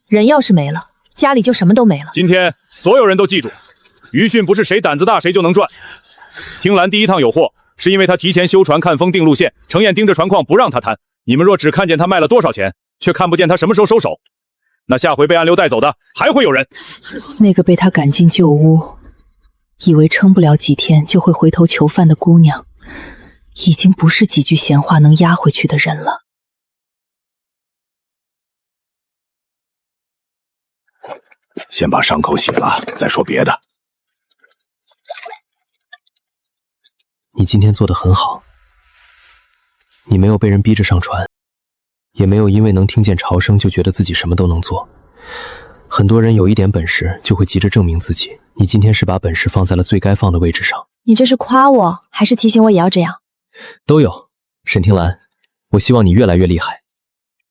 人要是没了，家里就什么都没了。今天所有人都记住，鱼汛不是谁胆子大谁就能赚。听兰第一趟有货，是因为他提前修船看风定路线，程燕盯着船况不让他摊。你们若只看见他卖了多少钱，却看不见他什么时候收手，那下回被暗流带走的还会有人。那个被他赶进旧屋，以为撑不了几天就会回头求饭的姑娘，已经不是几句闲话能压回去的人了。先把伤口洗了，再说别的。你今天做得很好，你没有被人逼着上船，也没有因为能听见潮声就觉得自己什么都能做。很多人有一点本事就会急着证明自己，你今天是把本事放在了最该放的位置上。你这是夸我，还是提醒我也要这样？都有。沈听兰，我希望你越来越厉害，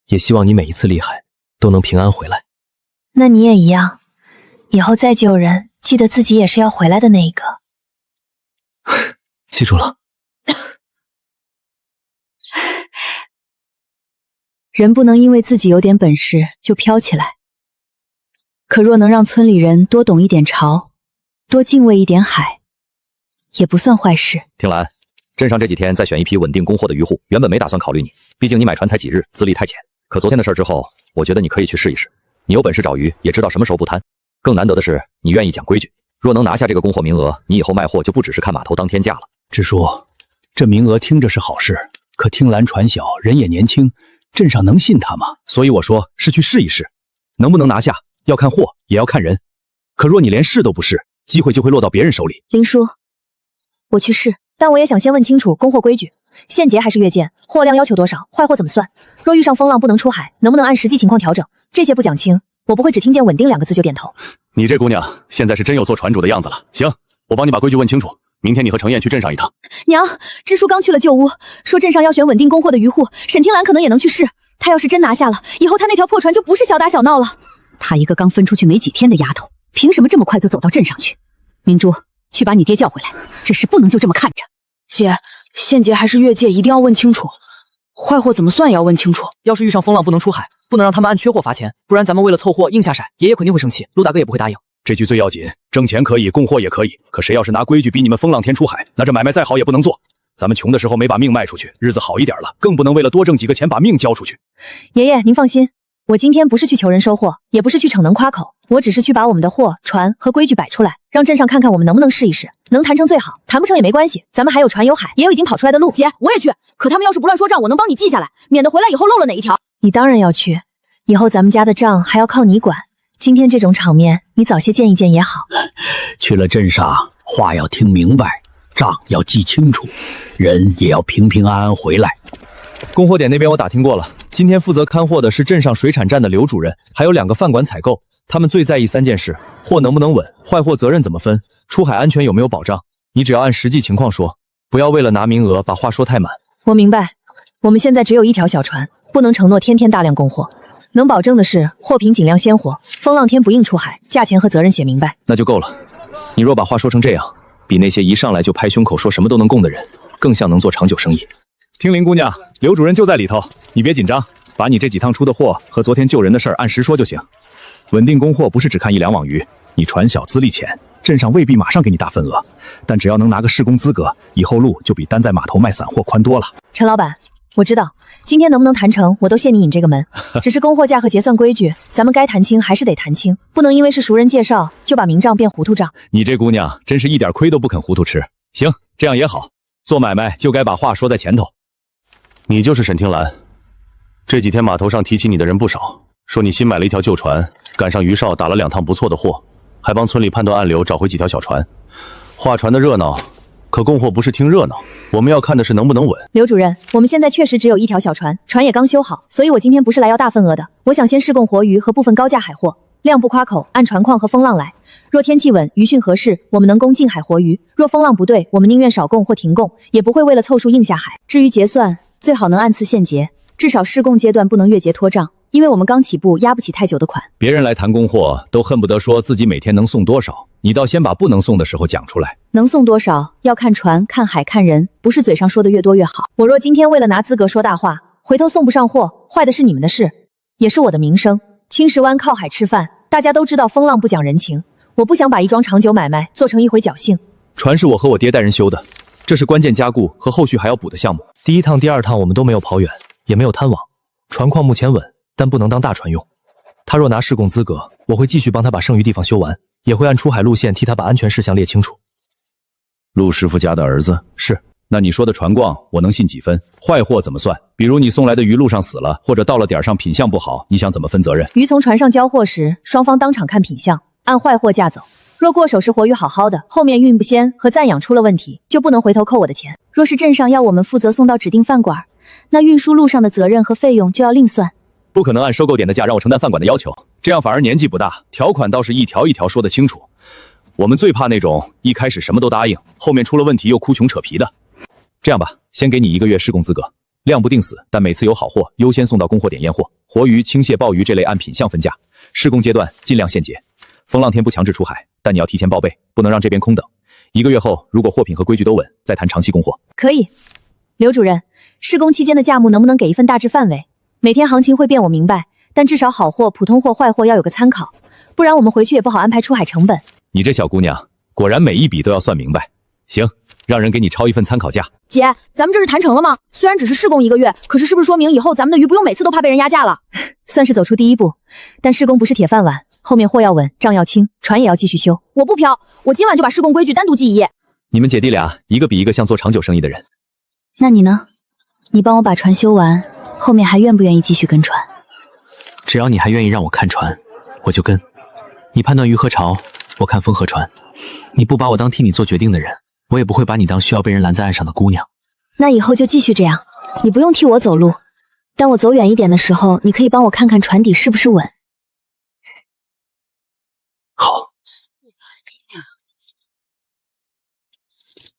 也希望你每一次厉害都能平安回来。那你也一样，以后再救人，记得自己也是要回来的那一个。记住了。人不能因为自己有点本事就飘起来，可若能让村里人多懂一点潮，多敬畏一点海，也不算坏事。听兰，镇上这几天再选一批稳定供货的渔户，原本没打算考虑你，毕竟你买船才几日，资历太浅。可昨天的事之后，我觉得你可以去试一试。你有本事找鱼，也知道什么时候不贪。更难得的是，你愿意讲规矩。若能拿下这个供货名额，你以后卖货就不只是看码头当天价了。支书，这名额听着是好事，可听兰船小，人也年轻，镇上能信他吗？所以我说是去试一试，能不能拿下，要看货，也要看人。可若你连试都不试，机会就会落到别人手里。林叔，我去试，但我也想先问清楚供货规矩，现结还是月件，货量要求多少，坏货怎么算？若遇上风浪不能出海，能不能按实际情况调整？这些不讲清，我不会只听见稳定2个字就点头。你这姑娘现在是真有做船主的样子了。行，我帮你把规矩问清楚。明天你和程燕去镇上一趟。娘，支书刚去了旧屋，说镇上要选稳定供货的渔户，沈听兰可能也能去试。她要是真拿下了，以后她那条破船就不是小打小闹了。她一个刚分出去没几天的丫头，凭什么这么快就走到镇上去？明珠，去把你爹叫回来，这事不能就这么看着。姐，现结还是月界一定要问清楚，坏货怎么算也要问清楚。要是遇上风浪不能出海，不能让他们按缺货罚钱，不然咱们为了凑货硬下骰，爷爷肯定会生气，陆大哥也不会答应。这句最要紧，挣钱可以，供货也可以，可谁要是拿规矩逼你们风浪天出海，那这买卖再好也不能做。咱们穷的时候没把命卖出去，日子好一点了，更不能为了多挣几个钱把命交出去。爷爷您放心，我今天不是去求人收货，也不是去逞能夸口，我只是去把我们的货、船和规矩摆出来，让镇上看看我们能不能试一试。能谈成最好，谈不成也没关系，咱们还有船有海，也有已经跑出来的路。姐，我也去，可他们要是不乱说账，我能帮你记下来，免得回来以后漏了哪一条。你当然要去，以后咱们家的账还要靠你管。今天这种场面，你早些见一见也好。去了镇上，话要听明白，账要记清楚，人也要平平安安回来。供货点那边我打听过了，今天负责看货的是镇上水产站的刘主任，还有2个饭馆采购，他们最在意3件事：货能不能稳，坏货责任怎么分，出海安全有没有保障。你只要按实际情况说，不要为了拿名额把话说太满。我明白，我们现在只有1条小船，不能承诺天天大量供货。能保证的是，货品尽量鲜活，风浪天不硬出海，价钱和责任写明白，那就够了。你若把话说成这样，比那些一上来就拍胸口说什么都能供的人，更像能做长久生意。听林姑娘，刘主任就在里头，你别紧张，把你这几趟出的货和昨天救人的事儿按实说就行。稳定供货不是只看1两网鱼，你船小资历浅，镇上未必马上给你大份额，但只要能拿个施工资格，以后路就比单在码头卖散货宽多了。陈老板，我知道今天能不能谈成，我都谢你引这个门。只是供货价和结算规矩，咱们该谈清还是得谈清，不能因为是熟人介绍就把明账变糊涂账。你这姑娘真是一点亏都不肯糊涂吃。行，这样也好，做买卖就该把话说在前头。你就是沈听兰。这几天码头上提起你的人不少，说你新买了一条旧船，赶上于少打了2趟不错的货，还帮村里判断暗流，找回几条小船。划船的热闹，可供货不是听热闹，我们要看的是能不能稳。刘主任，我们现在确实只有1条小船，船也刚修好，所以我今天不是来要大份额的，我想先试供活鱼和部分高价海货，量不夸口，按船况和风浪来。若天气稳，鱼汛合适，我们能供近海活鱼；若风浪不对，我们宁愿少供或停供，也不会为了凑数硬下海。至于结算，最好能按次现结，至少施工阶段不能越结拖账，因为我们刚起步，压不起太久的款。别人来谈供货，都恨不得说自己每天能送多少，你倒先把不能送的时候讲出来。能送多少要看船、看海、看人，不是嘴上说的越多越好。我若今天为了拿资格说大话，回头送不上货，坏的是你们的事，也是我的名声。青石湾靠海吃饭，大家都知道风浪不讲人情，我不想把一桩长久买卖做成一回侥幸。船是我和我爹带人修的，这是关键加固和后续还要补的项目。第1趟、第2趟我们都没有跑远，也没有贪网，船况目前稳，但不能当大船用。他若拿施工资格，我会继续帮他把剩余地方修完，也会按出海路线替他把安全事项列清楚。陆师傅家的儿子是。那你说的船况我能信几分？坏货怎么算？比如你送来的鱼路上死了，或者到了点上品相不好，你想怎么分责任？鱼从船上交货时，双方当场看品相，按坏货价走。若过手时活鱼好好的，后面运不鲜和暂养出了问题，就不能回头扣我的钱。若是镇上要我们负责送到指定饭馆，那运输路上的责任和费用就要另算。不可能按收购点的价让我承担饭馆的要求，这样反而年纪不大，条款倒是一条一条说得清楚。我们最怕那种一开始什么都答应，后面出了问题又哭穷扯皮的。这样吧，先给你1个月施工资格，量不定死，但每次有好货优先送到供货点验货。活鱼、青蟹、鲍鱼这类按品项分价，施工阶段尽量现结。风浪天不强制出海，但你要提前报备，不能让这边空等。1个月后，如果货品和规矩都稳，再谈长期供货。可以。刘主任，施工期间的价目能不能给一份大致范围？每天行情会变，我明白，但至少好货、普通货、坏货要有个参考，不然我们回去也不好安排出海成本。你这小姑娘，果然每一笔都要算明白。行，让人给你抄一份参考价。姐，咱们这是谈成了吗？虽然只是试工1个月，可是是不是说明以后咱们的鱼不用每次都怕被人压价了？算是走出第一步，但施工不是铁饭碗，后面货要稳，账要清，船也要继续修。我不飘，我今晚就把施工规矩单独记1页。你们姐弟俩一个比一个像做长久生意的人。那你呢？你帮我把船修完，后面还愿不愿意继续跟船？只要你还愿意让我看船，我就跟。你判断鱼和潮，我看风和船。你不把我当替你做决定的人，我也不会把你当需要被人拦在岸上的姑娘。那以后就继续这样，你不用替我走路，但我走远一点的时候，你可以帮我看看船底是不是稳。好。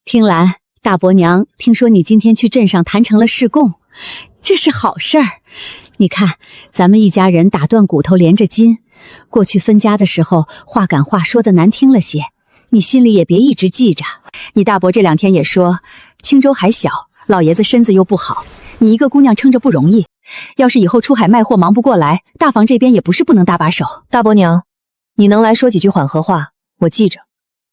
听兰，大伯娘听说你今天去镇上谈成了试供，这是好事儿。你看，咱们一家人打断骨头连着筋，过去分家的时候话赶话说的难听了些，你心里也别一直记着。你大伯这2天也说，青州还小，老爷子身子又不好，你一个姑娘撑着不容易。要是以后出海卖货忙不过来，大房这边也不是不能搭把手。大伯娘，你能来说几句缓和话，我记着。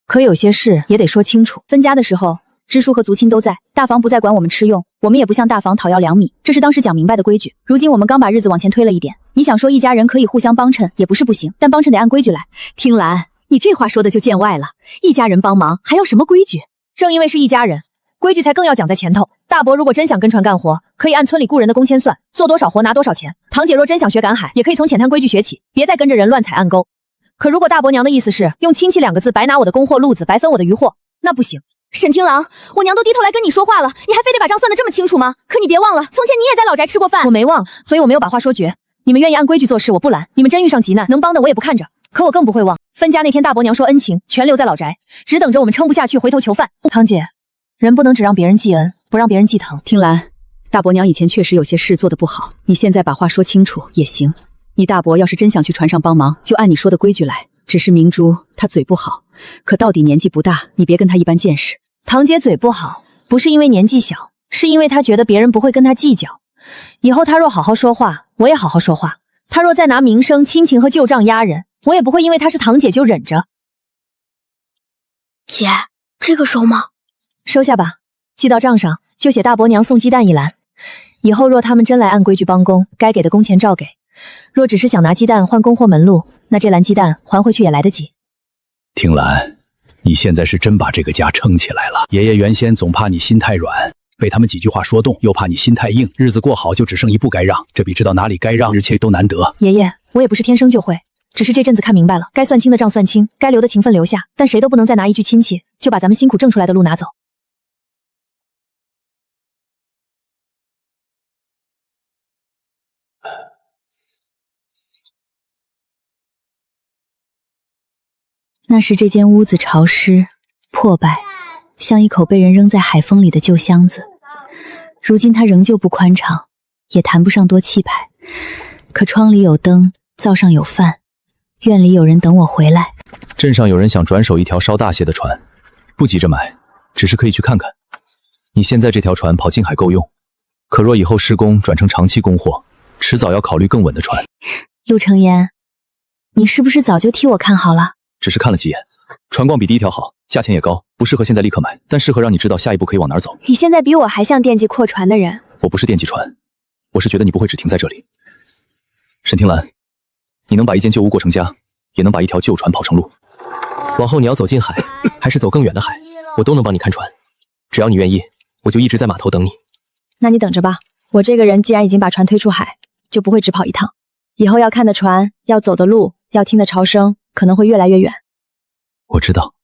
可有些事也得说清楚。分家的时候，支书和族亲都在，大房不再管我们吃用，我们也不向大房讨要2米，这是当时讲明白的规矩。如今我们刚把日子往前推了一点，你想说一家人可以互相帮衬，也不是不行，但帮衬得按规矩来。听兰，你这话说的就见外了，一家人帮忙还要什么规矩？正因为是一家人，规矩才更要讲在前头。大伯如果真想跟船干活，可以按村里雇人的工签算，做多少活拿多少钱。堂姐若真想学赶海，也可以从浅滩规矩学起，别再跟着人乱踩暗沟。可如果大伯娘的意思是用亲戚2个字白拿我的供货路子，白分我的渔获，那不行。沈听郎，我娘都低头来跟你说话了，你还非得把账算得这么清楚吗？可你别忘了，从前你也在老宅吃过饭。我没忘，所以我没有把话说绝。你们愿意按规矩做事，我不拦。你们真遇上急难，能帮的我也不看着，可我更不会忘。分家那天，大伯娘说恩情全留在老宅，只等着我们撑不下去回头求饭。堂姐，人不能只让别人记恩，不让别人记疼。听兰，大伯娘以前确实有些事做得不好，你现在把话说清楚也行。你大伯要是真想去船上帮忙，就按你说的规矩来。只是明珠她嘴不好，可到底年纪不大，你别跟她一般见识。堂姐嘴不好，不是因为年纪小，是因为他觉得别人不会跟他计较。以后他若好好说话，我也好好说话。他若再拿名声、亲情和旧账压人，我也不会因为他是堂姐就忍着。姐，这个收吗？收下吧，记到账上，就写大伯娘送鸡蛋一篮。以后若他们真来按规矩帮工，该给的工钱照给。若只是想拿鸡蛋换供货门路，那这篮鸡蛋还回去也来得及。听兰，你现在是真把这个家撑起来了。爷爷原先总怕你心太软，被他们几句话说动，又怕你心太硬，日子过好就只剩一步该让，这比知道哪里该让日切都难得。爷爷，我也不是天生就会，只是这阵子看明白了，该算清的账算清，该留的情分留下，但谁都不能再拿一句亲戚就把咱们辛苦挣出来的路拿走。那时这间屋子潮湿破败，像一口被人扔在海风里的旧箱子。如今它仍旧不宽敞，也谈不上多气派，可窗里有灯，灶上有饭，院里有人等我回来。镇上有人想转手一条稍大些的船，不急着买，只是可以去看看。你现在这条船跑近海够用，可若以后施工转成长期供货，迟早要考虑更稳的船。陆承言，你是不是早就替我看好了？只是看了几眼，船况比第一条好，价钱也高，不适合现在立刻买，但适合让你知道下一步可以往哪儿走。你现在比我还像惦记扩船的人。我不是惦记船，我是觉得你不会只停在这里。沈听兰，你能把一间旧屋过成家，也能把一条旧船跑成路。往后你要走近海，还是走更远的海，我都能帮你看船。只要你愿意，我就一直在码头等你。那你等着吧，我这个人既然已经把船推出海，就不会只跑一趟。以后要看的船，要走的路，要听的潮声，可能会越来越远。我知道。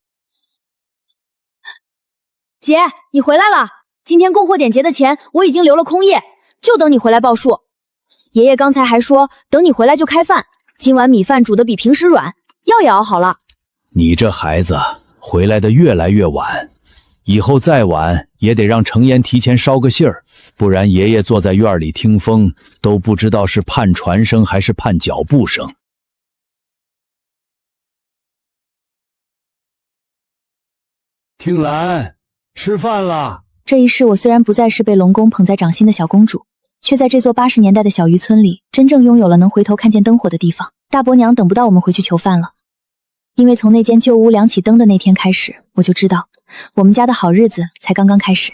姐，你回来了。今天供货点结的钱我已经留了空页，就等你回来报数。爷爷刚才还说等你回来就开饭，今晚米饭煮得比平时软，药也熬好了。你这孩子回来的越来越晚，以后再晚也得让程岩提前捎个信儿，不然爷爷坐在院里听风都不知道是盼船声还是盼脚步声。听兰，吃饭了。这一世我虽然不再是被龙宫捧在掌心的小公主，却在这座80年代的小渔村里真正拥有了能回头看见灯火的地方。大伯娘等不到我们回去求饭了，因为从那间旧屋亮起灯的那天开始，我就知道我们家的好日子才刚刚开始。